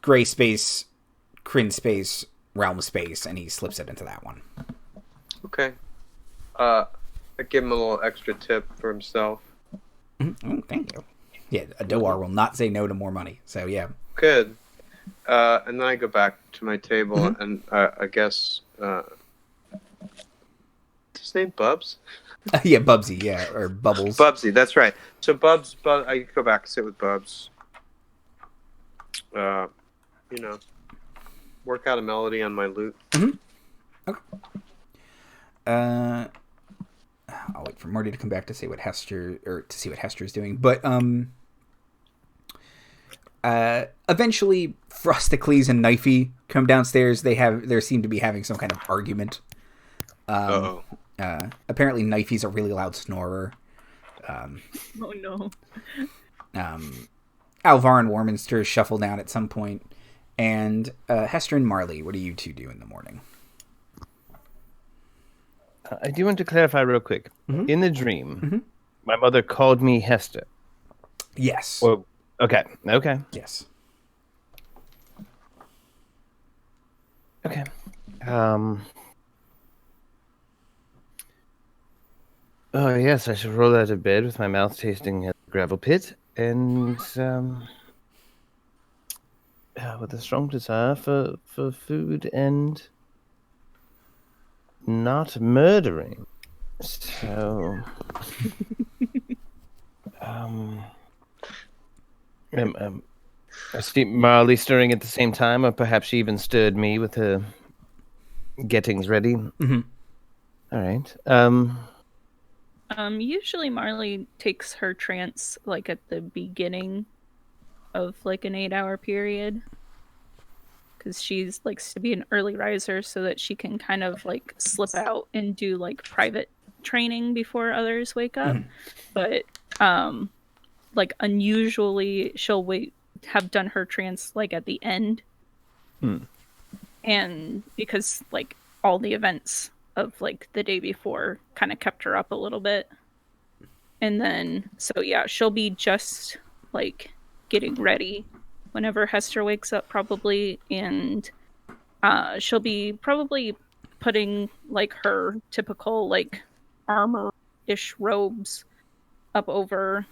gray space, Kryn space, realm space, and he slips it into that one. Okay. I give him a little extra tip for himself. Oh, thank you. Yeah, a Dowar will not say no to more money. So yeah. Good. And then I go back to my table, and I guess what's his name? Bubs? Yeah, Bubsy, yeah, or Bubbles. Bubsy, that's right. So Bubs, I go back and sit with Bubs. Work out a melody on my lute. Okay. I'll wait for Marty to come back to see what Hester's doing. But eventually Frosticles and Knifey come downstairs. They seem to be having some kind of argument. Apparently Knifey's a really loud snorer. Oh no. Alvar and Warminster shuffle down at some point. And Hester and Marley, what do you two do in the morning? I do want to clarify real quick. Mhm. In the dream, my mother called me Hester. Yes. Or, okay. Yes. Okay. Oh, yes, I should roll out of bed with my mouth tasting a gravel pit and with a strong desire for food and not murdering. So, I see Marley stirring at the same time, or perhaps she even stirred me with her gettings ready. Mm-hmm. All right. Usually Marley takes her trance like at the beginning of like an 8-hour period, because she's likes to be an early riser so that she can kind of like slip out and do like private training before others wake up. But like unusually she'll have done her trance like at the end. And because like all the events of like the day before kind of kept her up a little bit. And then so yeah, she'll be just like getting ready whenever Hester wakes up probably, and she'll be probably putting like her typical like armor-ish robes up over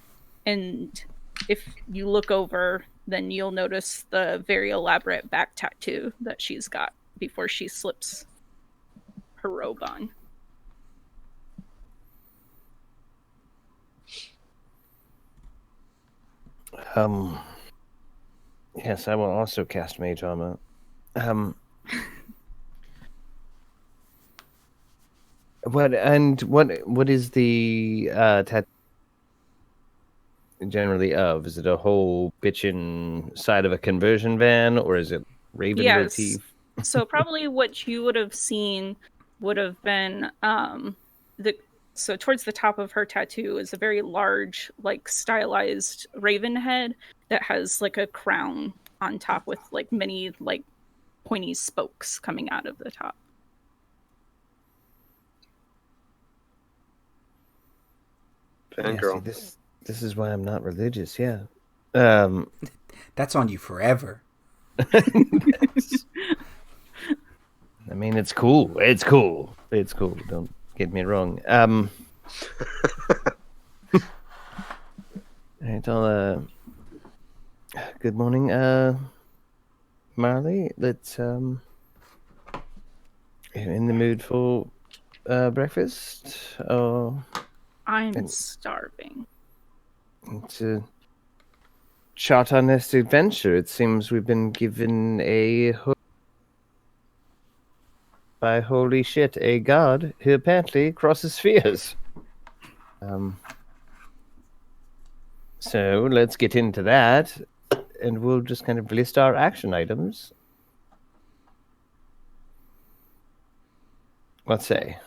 And if you look over, then you'll notice the very elaborate back tattoo that she's got before she slips her robe on. Yes, I will also cast Mage Armor. What is the tattoo generally of? Is it a whole bitchin' side of a conversion van, or is it raven motif? So probably what you would have seen would have been so towards the top of her tattoo is a very large, like stylized raven head that has like a crown on top with like many like pointy spokes coming out of the top. Fangirl. See, this is why I'm not religious. Yeah. That's on you forever. I mean, it's cool. It's cool. It's cool. Don't get me wrong. Alright, I'll, good morning, Marley. Let's, in the mood for, breakfast? I'm starving. To chart our next adventure. It seems we've been given by holy shit, a god who apparently crosses spheres. So let's get into that, and we'll just kind of list our action items. What say?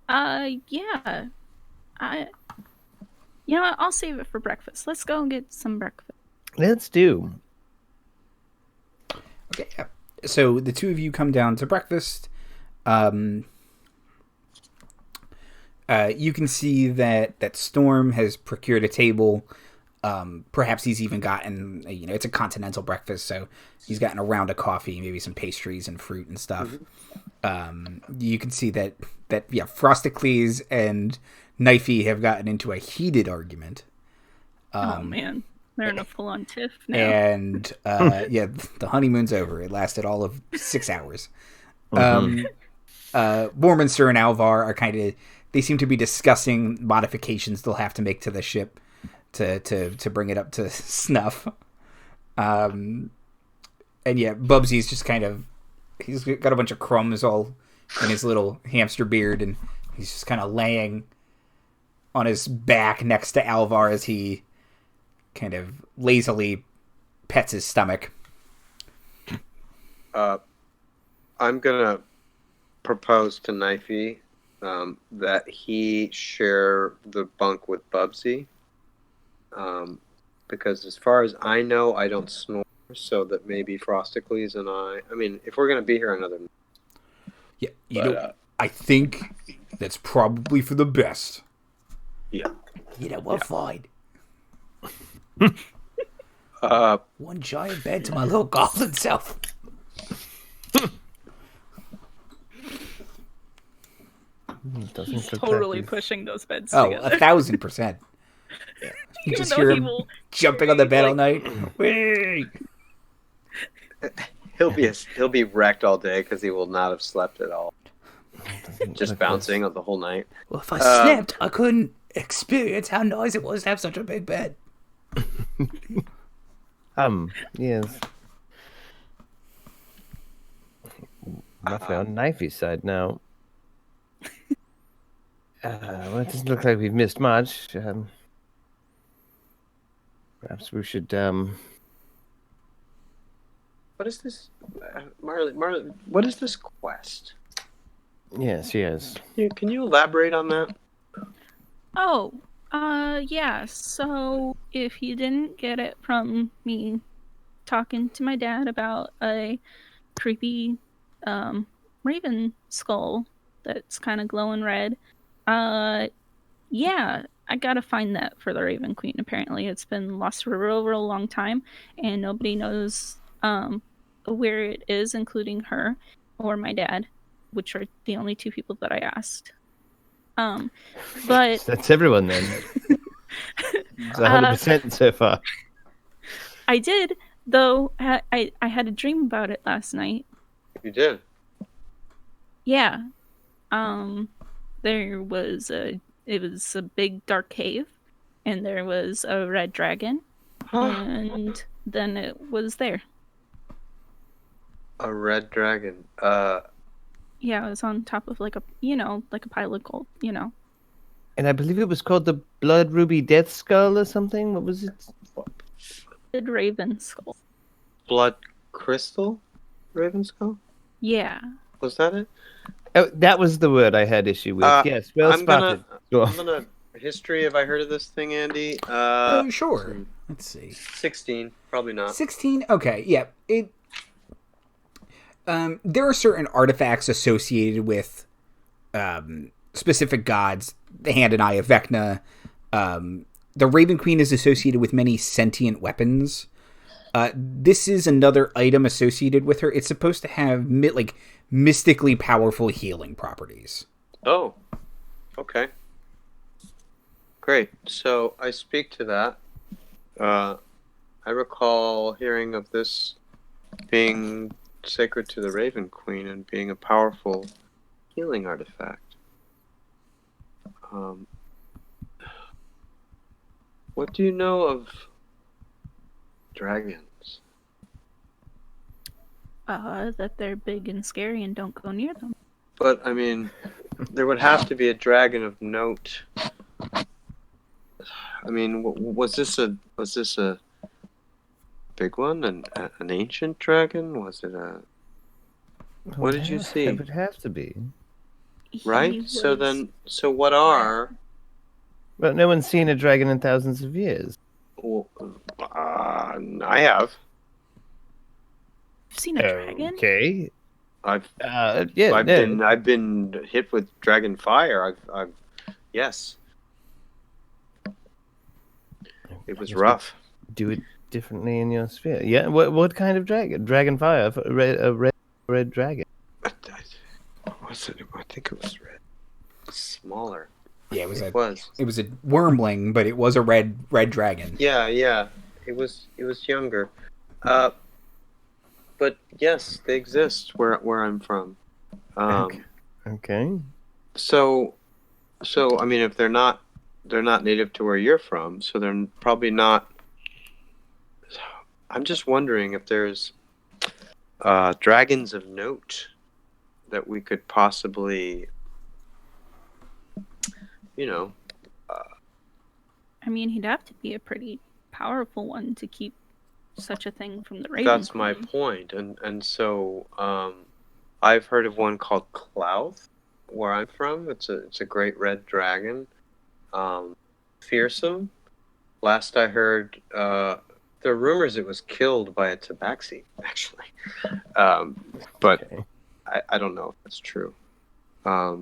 Yeah. You know what? I'll save it for breakfast. Let's go and get some breakfast. Let's do. Okay, yeah. So the two of you come down to breakfast. You can see that Storm has procured a table. Perhaps he's even gotten, it's a continental breakfast, so he's gotten a round of coffee, maybe some pastries and fruit and stuff. You can see that Frosticles and Knifey have gotten into a heated argument. Oh man, they're in a full-on tiff now. And the honeymoon's over. It lasted all of 6 hours. Warminster and Alvar are they seem to be discussing modifications they'll have to make to the ship to bring it up to snuff. And Bubsy's just he's got a bunch of crumbs all in his little hamster beard, and he's just kind of laying on his back next to Alvar as he kind of lazily pets his stomach. I'm gonna propose to Knifey that he share the bunk with Bubsy, because as far as I know, I don't snore, so that maybe Frosticles and I mean, if we're gonna be here another night. Yeah, I think that's probably for the best. Yeah. We're fine. One giant bed to my little goblin self. He's totally pushing those beds together. 1,000%. Yeah. You just hear him jumping on the bed all night. Whee! He'll be wrecked all day because he will not have slept at all. Just bouncing on the whole night. Well, if I slept, I couldn't experience how nice it was to have such a big bed. Yes. Roughly on Knifey's side now. Well, it doesn't look like we've missed much. Perhaps we should. What is this, Marley? What is this quest? Yes. Can you elaborate on that? Oh, yeah. So if you didn't get it from me talking to my dad about a creepy raven skull that's kind of glowing red, yeah, I gotta find that for the Raven Queen. Apparently, it's been lost for a real long time, and nobody knows where it is, including her or my dad, which are the only two people that I asked. But that's everyone then. It's 100% so far. I did, though. I had a dream about it last night. You did. Yeah. There was it was a big dark cave, and there was a red dragon, and then it was there. A red dragon. Yeah, it was on top of like a like a pile of gold. And I believe it was called the Blood Ruby Death Skull or something. What was it? Red raven skull. Blood crystal, raven skull. Yeah. Was that it? Oh, that was the word I had issue with. Yes, well I'm spotted. I'm gonna history. Have I heard of this thing, Andy? Sure. Let's see. 16. Probably not. 16. Okay. Yeah. It. There are certain artifacts associated with specific gods. The Hand and Eye of Vecna. The Raven Queen is associated with many sentient weapons. This is another item associated with her. It's supposed to have mystically powerful healing properties. Oh, okay. Great. So I speak to that. I recall hearing of this being sacred to the Raven Queen and being a powerful healing artifact. What do you know of dragons? That they're big and scary and don't go near them. But I mean, there would have to be a dragon of note. I mean, was this a big one? An ancient dragon? Was it a? What did you see? It would have to be. Right. So what are? But no one's seen a dragon in thousands of years. Well, I have. You've seen a dragon? Okay. I've yeah. I've been hit with dragon fire. I've yes. It was rough. Do it differently in your sphere. Yeah. What kind of dragon? Dragon fire. A red dragon. Was it? I think it was red. Smaller. Yeah, it was a wormling, but it was a red dragon. Yeah. It was younger. But yes, they exist where I'm from. Okay. So I mean, if they're not native to where you're from, so they're probably not. I'm just wondering if there's dragons of note that we could possibly, I mean, he'd have to be a pretty powerful one to keep such a thing from the Raven That's Queen. my point, and so I've heard of one called Clouth, where I'm from. It's a great red dragon, fearsome. Last I heard, there are rumors it was killed by a Tabaxi, actually, but Okay. I don't know if that's true. But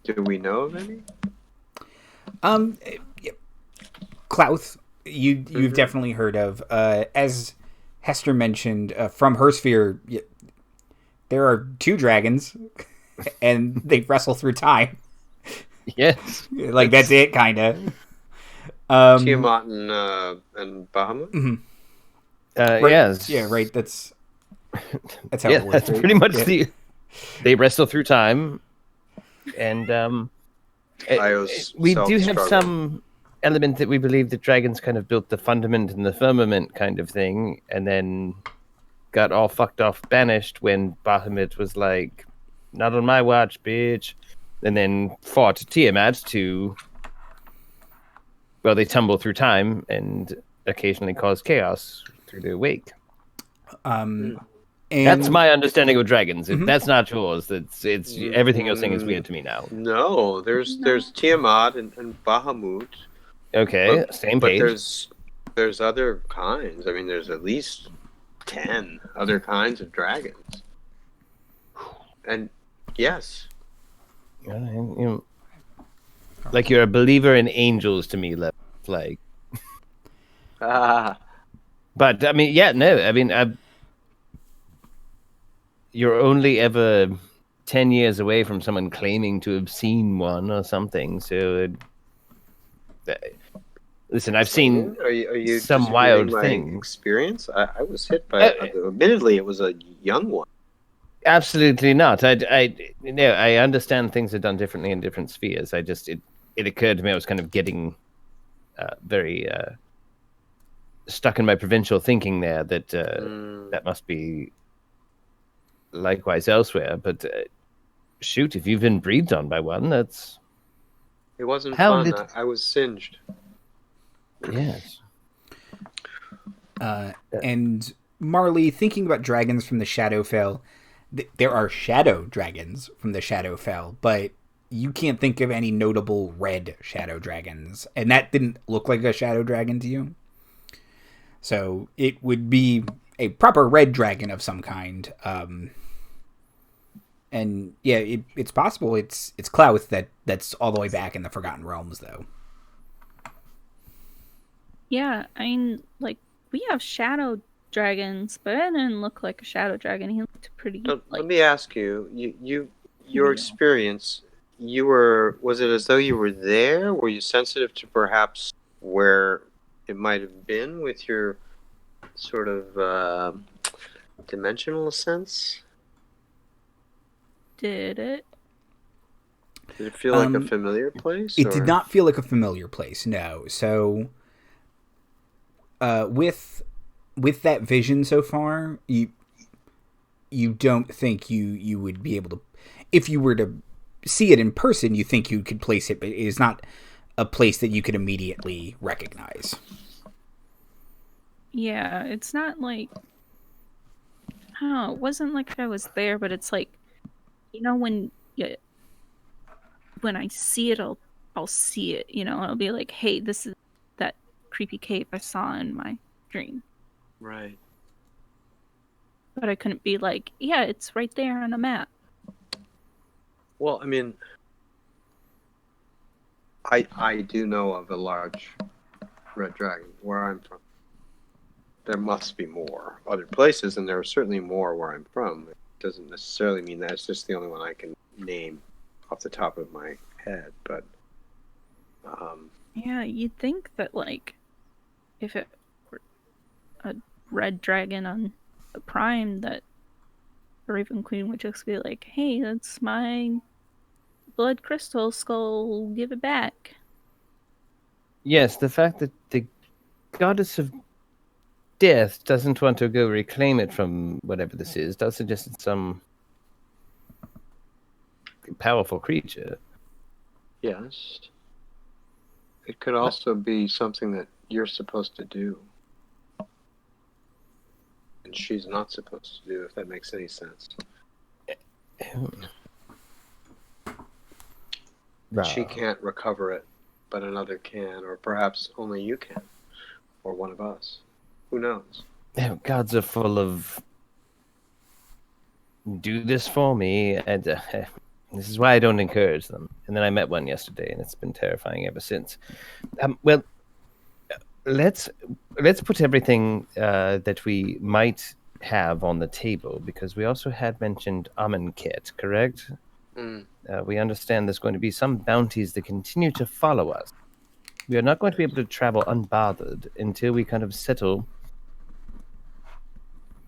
do we know of any? Clouth, you've definitely heard of. As Hester mentioned, from her sphere, there are 2 dragons, and they wrestle through time. Yes. That's it, kind of. Tiamat and Bahamut? Mm-hmm. Right. Yes. Yeah, right. That's how yeah, it works. that's right? pretty much they wrestle through time, and we do have some element that we believe that dragons kind of built the fundament and the firmament kind of thing, and then got all fucked off, banished when Bahamut was like, "Not on my watch, bitch," and then fought Tiamat to. Well, they tumble through time and occasionally cause chaos through their wake. And that's my understanding of dragons. If that's not yours, it's everything you're saying is weird to me now. No, there's Tiamat and Bahamut. Okay, same page. But there's other kinds. I mean, there's at least 10 other kinds of dragons. And yes. Like you're a believer in angels to me, like. But I mean, yeah, no, I mean, you're only ever 10 years away from someone claiming to have seen one or something. So, listen, I've seen Are you some disputing wild my things. experience? I was hit by. Admittedly, it was a young one. Absolutely not. I understand things are done differently in different spheres. It occurred to me I was kind of getting very stuck in my provincial thinking there that that must be likewise elsewhere. But shoot, if you've been breathed on by one, that's... It wasn't fun. I was singed. Yes. And Marley, thinking about dragons from the Shadowfell, there are shadow dragons from the Shadowfell, but you can't think of any notable red shadow dragons. And that didn't look like a shadow dragon to you. So it would be a proper red dragon of some kind. And yeah, it's possible it's Clouth that's all the way back in the Forgotten Realms, though. Yeah, I mean, like, we have shadow dragons, but it didn't look like a shadow dragon. He looked pretty. Let me ask you, your experience. Was it as though you were there? Were you sensitive to perhaps where it might have been with your sort of dimensional sense? Did it? Did it feel like a familiar place? It did not feel like a familiar place, no. So, with that vision so far, you don't think you would be able to, if you were to see it in person, you think you could place it, but it is not a place that you could immediately recognize. Yeah, it's not like, I don't know, it wasn't like I was there, but it's like, when I see it, I'll see it, it'll be like, hey, this is that creepy cave I saw in my dream. Right. But I couldn't be like, yeah, it's right there on a map. Well, I mean, I do know of a large red dragon where I'm from. There must be more other places, and there are certainly more where I'm from. It doesn't necessarily mean that. It's just the only one I can name off the top of my head. But yeah, you'd think that, like, if it were a red dragon on the Prime, that the Raven Queen would just be like, hey, that's my blood crystal skull, give it back. Yes, the fact that the goddess of death doesn't want to go reclaim it from whatever this is does suggest it's some powerful creature. yes, it could also be something that you're supposed to do. And she's not supposed to do, if that makes any sense. She can't recover it, but another can, or perhaps only you can, or one of us. Who knows? Gods are full of do this for me, and this is why I don't encourage them. And then I met one yesterday, and it's been terrifying ever since. Well, let's put everything that we might have on the table, because we also had mentioned Amonkhet, correct? We understand there's going to be some bounties that continue to follow us. We are not going to be able to travel unbothered until we kind of settle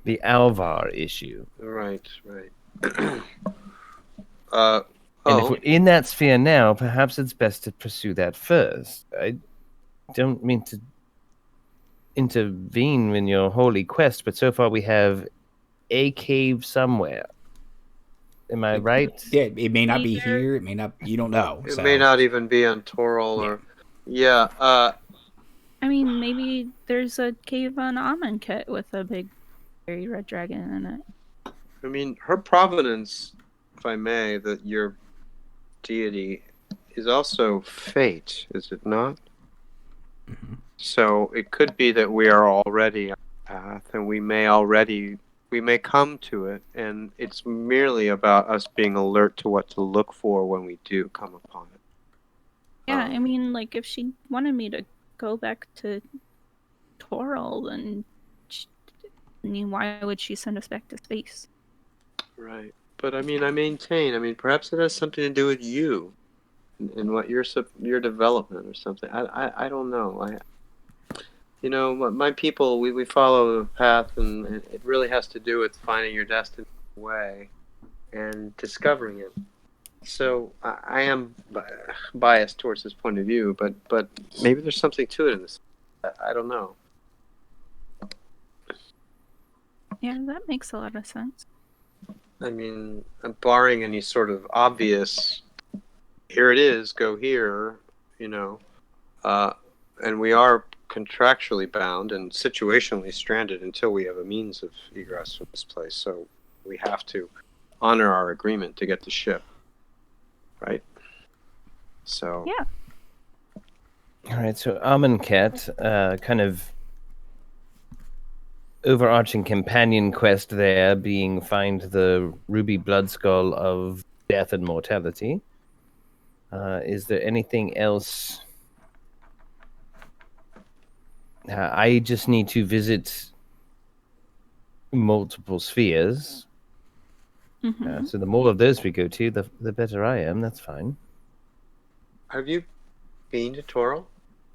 the Alvar issue. Right. And if we're in that sphere now, perhaps it's best to pursue that first. I don't mean to intervene in your holy quest, but so far we have a cave somewhere. Am I right? Yeah, it may not be here. It may not. You don't know. It may not even be on Toril, or I mean, maybe there's a cave on Amonkhet with a big, very red dragon in it. I mean, her provenance, if I may, that your deity is also fate, is it not? Mm-hmm. So it could be that we are already on the path, and we may come to it, and it's merely about us being alert to what to look for when we do come upon it. Yeah, I mean, like, if she wanted me to go back to Toril, then why would she send us back to space? Right. But I mean, I maintain. I mean, perhaps it has something to do with you and what your development or something. I don't know. My people, we follow the path, and it really has to do with finding your destiny way and discovering it. So I am biased towards this point of view, but maybe there's something to it in this. I don't know. Yeah, that makes a lot of sense. I mean, barring any sort of obvious, here it is, go here, and we are contractually bound and situationally stranded until we have a means of egress from this place. So we have to honor our agreement to get the ship, right? So Yeah. All right, so Amonkhet, kind of overarching companion quest there being find the ruby blood skull of death and mortality. Is there anything else? I just need to visit multiple spheres. Mm-hmm. So the more of those we go to, the better I am. That's fine. have you been to Toro?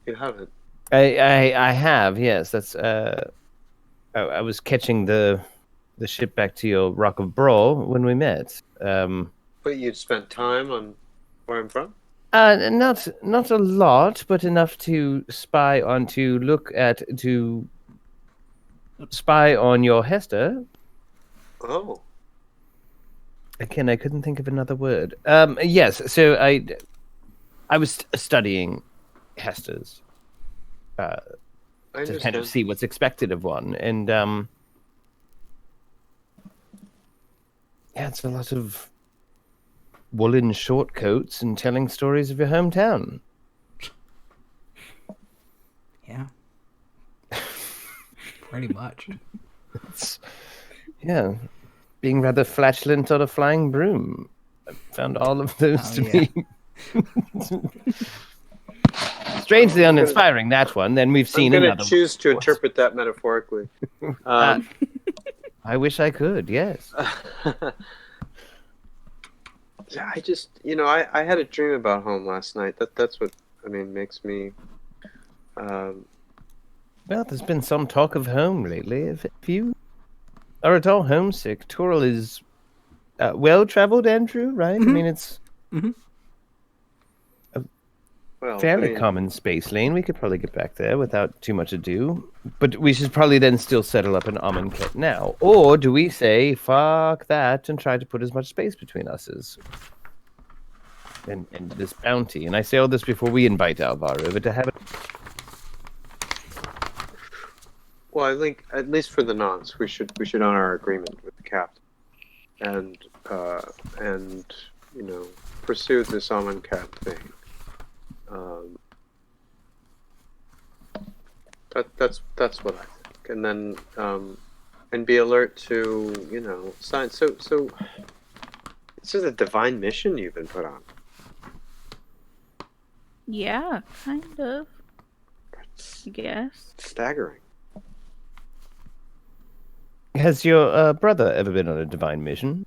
You haven't. I have, yes. That's I was catching the ship back to your Rock of Brawl when we met. But you'd spent time on where I'm from? Not a lot, but enough to spy on your Hester. Oh. Again, I couldn't think of another word. Yes, so I was studying Hester's I to kind understand. of see what's expected of one, and yeah, it's a lot of woolen short coats and telling stories of your hometown. Yeah. Pretty much. Yeah, being rather flatulent on a flying broom. I found all of those to be strangely uninspiring. That one. Then we've seen I'm going another to choose to one. interpret that metaphorically. I wish I could. Yes. Yeah, I just, I had a dream about home last night. That's what, makes me. Well, there's been some talk of home lately. If you are at all homesick, Toril is well-traveled, Andrew, right? Mm-hmm. I mean, it's Well, fairly common space lane. We could probably get back there without too much ado. But we should probably then still settle up in Amonkhet now. Or do we say, fuck that, and try to put as much space between us as and this bounty? And I say all this before we invite Alvar over to have it. Well, I think at least for the nonce, we should honor our agreement with the captain, and pursue this almond cat thing. That's what I think, and then and be alert to signs. So this is a divine mission you've been put on. Yeah, kind of. That's I guess. staggering. Has your brother ever been on a divine mission?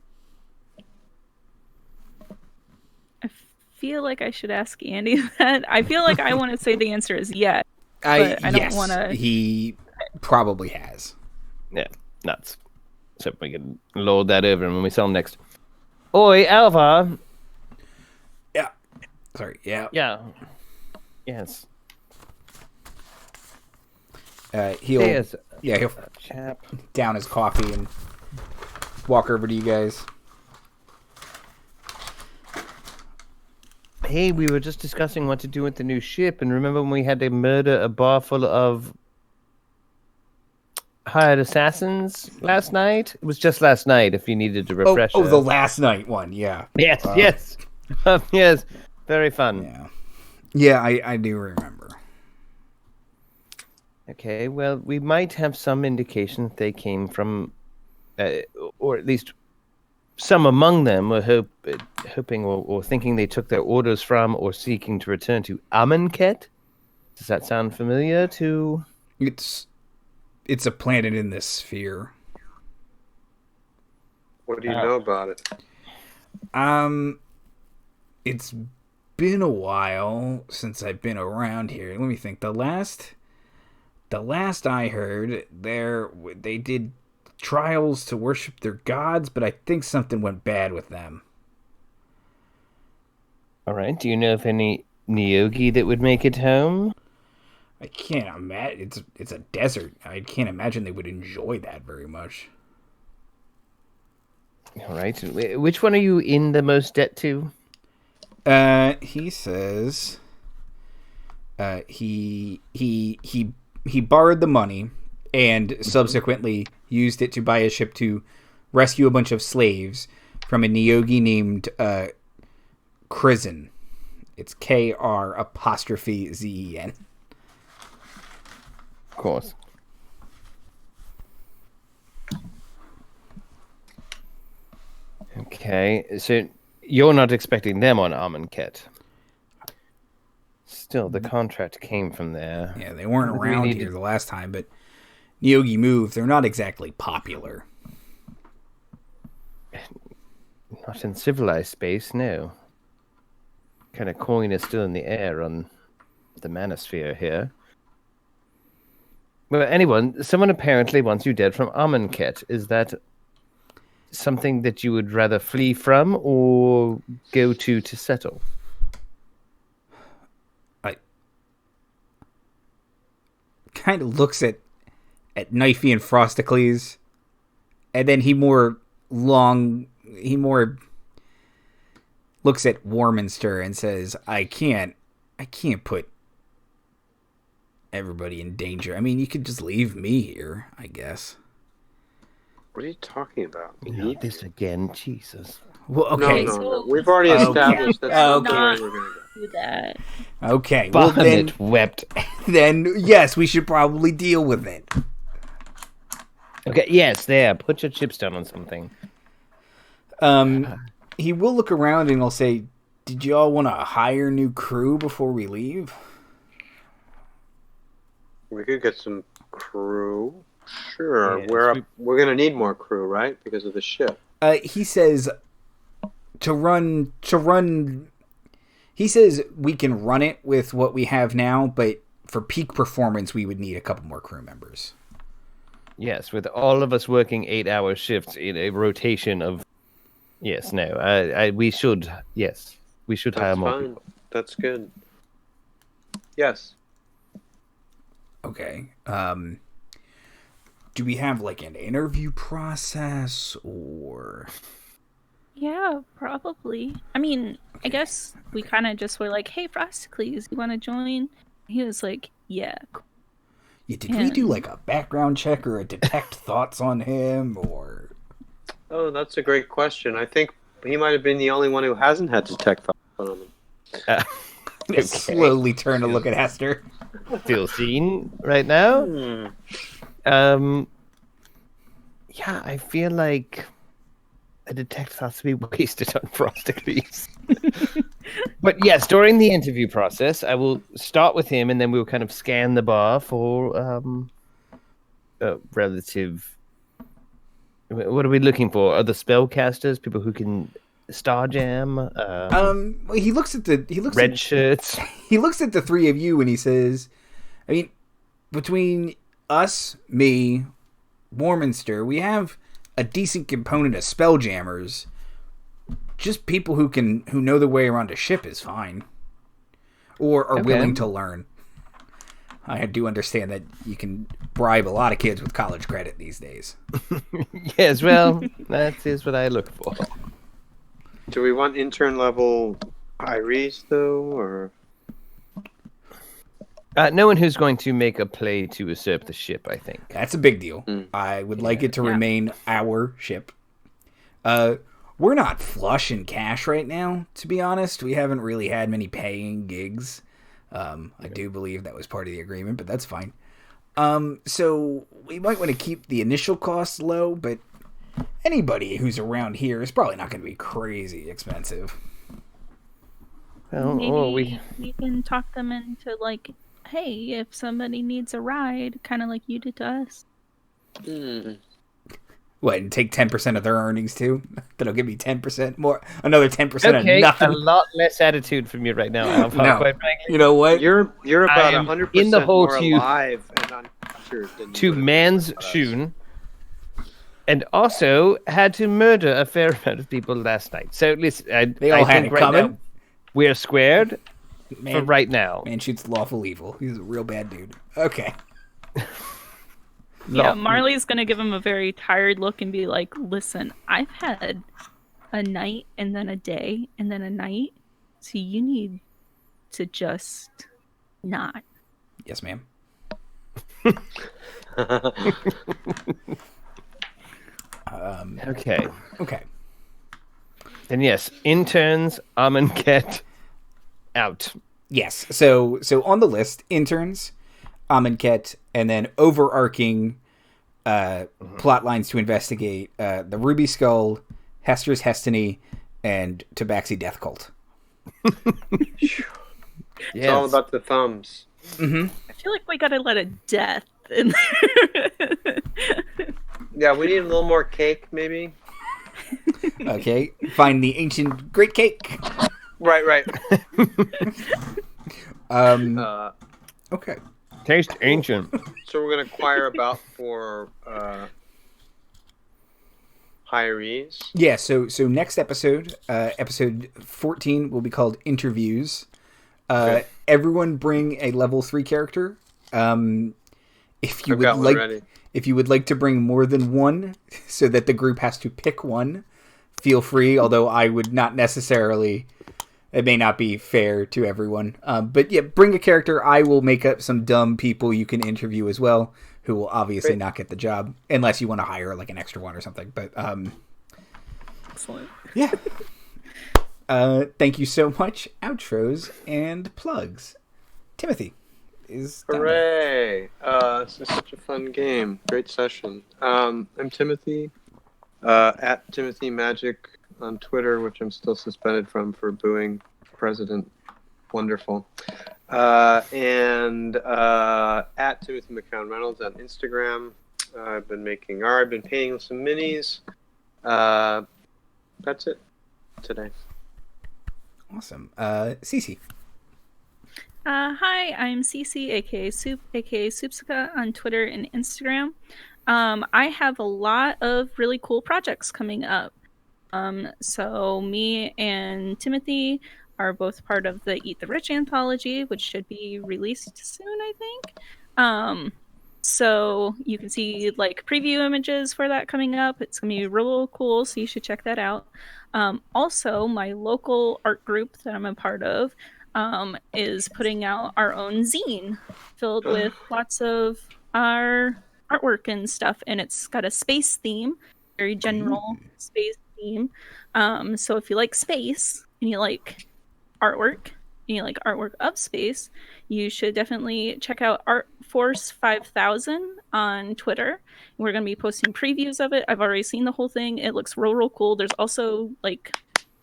I feel like I should ask Andy that. I feel like I want to say the answer is yes, but I don't want to. He probably has. Yeah, nuts. So we can load that over and when we sell them next. Oi, Alvar! Yeah. Sorry, yeah. Yeah. Yes. He'll chap. down his coffee and walk over to you guys. Hey, we were just discussing what to do with the new ship, and remember when we had to murder a bar full of hired assassins last night? It was just last night, if you needed a refresher. Oh, the last night one, yeah. Yes, yes. Yes, very fun. Yeah. Yeah, I do remember. Okay, well, we might have some indication that they came from, or at least some among them were hoping or thinking they took their orders from or seeking to return to Amonkhet. Does that sound familiar to... It's a planet in this sphere. What do you know about it? It's been a while since I've been around here. Let me think. The last I heard, they did trials to worship their gods, but I think something went bad with them. All right. Do you know of any Neogi that would make it home? I can't imagine. It's a desert. I can't imagine they would enjoy that very much. All right. Which one are you in the most debt to? He says, he borrowed the money and subsequently used it to buy a ship to rescue a bunch of slaves from a Neogi named Krizen. It's Kr'Zen. Of course. Okay, so you're not expecting them on Amonkhet. Still, the contract came from there. Yeah, they weren't around here the last time, but Neogi moved. They're not exactly popular. Not in civilized space, no. Kind of coin is still in the air on the manosphere here. Well, someone apparently wants you dead from Amonkhet. Is that something that you would rather flee from or go to settle? I kind of looks at Knifey and Frosticles, and then he more looks at Warminster and says, I can't put everybody in danger. I mean, you could just leave me here, I guess. What are you talking about? Not this again, Jesus. Well, okay. No. We've already established that's not the way we're going to do that. Okay, well then, wept. Then yes, we should probably deal with it. Okay, yes, there. Put your chips down on something. He will look around and he'll say, "Did y'all want to hire new crew before we leave?" We could get some crew. Sure. Yes, we're going to need more crew, right? Because of the ship. He says to run. He says we can run it with what we have now, but for peak performance, we would need a couple more crew members. Yes, with all of us working 8-hour shifts in a rotation of. Yes, no. We should hire more people. That's good. Yes. Okay. Do we have like an interview process or? Yeah, probably. I mean, I guess we kind of just were like, "Hey, Frosticles, you want to join?" He was like, "Yeah." Yeah, did we do like a background check or a detect thoughts on him or? Oh, that's a great question. I think he might have been the only one who hasn't had detect thoughts on him. Okay. Slowly turn to look at Hester. Feel seen right now? Yeah, I feel like a detect thoughts to be wasted on Frosticles. But yes, during the interview process, I will start with him, and then we'll kind of scan the bar for relative. What are we looking for? Other spellcasters, people who can star jam. He looks at red shirts. He looks at the three of you and he says, "I mean, between us, me, Warminster, we have a decent component of spelljammers. Just people who know their way around a ship is fine, or are willing to learn. I do understand that you can bribe a lot of kids with college credit these days." Yes, well, that is what I look for. Do we want intern level Iris though, or? No one who's going to make a play to usurp the ship, I think. That's a big deal. I would like it to remain our ship. We're not flush in cash right now, to be honest. We haven't really had many paying gigs. I do believe that was part of the agreement, but that's fine. So we might want to keep the initial costs low, but anybody who's around here is probably not going to be crazy expensive. Well, maybe we can talk them into like, hey, if somebody needs a ride, kind of like you did to us. What, and take 10% of their earnings too? That'll give me 10% more, another 10% of Okay, nothing. a lot less attitude from you right now, Alpha, No. quite frankly. You know what? You're about I am 100% in the hole more to- alive and uncaptured than you To would have been man's without us. shoon, and also had to murder a fair amount of people last night. So listen, They all I had think it right coming. now we're squared for Man, right now. man shoots lawful evil. He's a real bad dude. Okay. Yeah, Marley's gonna give him a very tired look and be like, "Listen, I've had a night and then a day and then a night, so you need to just not." Yes, ma'am. Okay. Okay. Then yes, interns, Amonkhet, out. Yes. So on the list, interns, Amonkhet, and then overarching plot lines to investigate the Ruby Skull, Hester's Destiny, and Tabaxi Death Cult. It's all about the thumbs. Mm-hmm. I feel like we gotta let a death in there. Yeah, we need a little more cake, maybe. Okay. Find the ancient great cake. Right. Okay. Taste ancient. So we're gonna inquire about for hirees. Yeah, so next episode, episode 14 will be called Interviews. Okay. Everyone bring a level 3 character. If you I've got would one like ready. if you would like to bring more than one so that the group has to pick one, feel free, although I would not necessarily, it may not be fair to everyone. But yeah, bring a character. I will make up some dumb people you can interview as well, who will obviously not get the job unless you want to hire like an extra one or something. But Excellent. yeah. Thank you so much. Outros and plugs. Timothy is down there. Hooray! This is such a fun game. Great session. I'm Timothy, at Timothy Magic on Twitter, which I'm still suspended from for booing President. Wonderful. And at Timothy McCown Reynolds on Instagram. I've been making art. I've been painting with some minis. That's it today. Awesome. Cece. Hi, I'm Cece, aka Soup, aka Soupsica on Twitter and Instagram. I have a lot of really cool projects coming up. So me and Timothy are both part of the Eat the Rich anthology, which should be released soon, I think. So you can see like preview images for that coming up. It's gonna be real cool, so you should check that out. Also, my local art group that I'm a part of is putting out our own zine filled with lots of our artwork and stuff, and it's got a space theme, very general space theme. So if you like space and you like artwork and you like artwork of space, you should definitely check out Art Force 5000 on Twitter. We're going to be posting previews of it. I've already seen the whole thing. It looks real cool. There's also like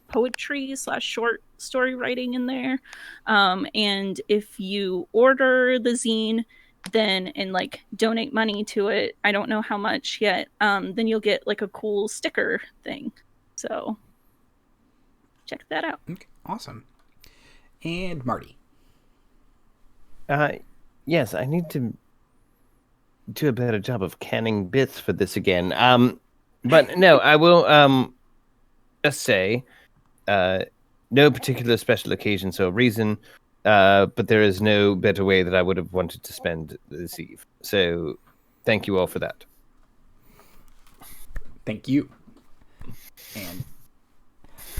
poetry / short story writing in there. And if you order the zine then and like donate money to it, I don't know how much yet, then you'll get like a cool sticker thing. So check that out. Okay, awesome. And Marty. Yes, I need to do a better job of canning bits for this again. But no, I will just say no particular special occasion or reason, but there is no better way that I would have wanted to spend this eve. So thank you all for that. Thank you. And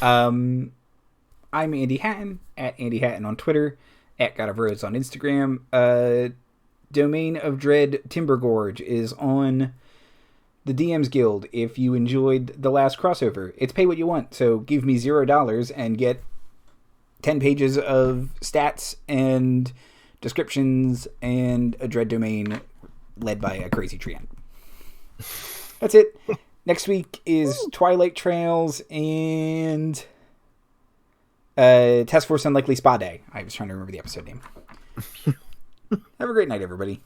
I'm Andy Hatton, at Andy Hatton on Twitter, at God of Rose on Instagram. Domain of Dread Timbergorge is on the DM's Guild. If you enjoyed the last crossover, it's pay what you want, so give me $0 and get 10 pages of stats and descriptions and a Dread domain led by a crazy treant. That's it. Next week is Twilight Trails and Task Force Unlikely Spa Day. I was trying to remember the episode name. Have a great night, everybody.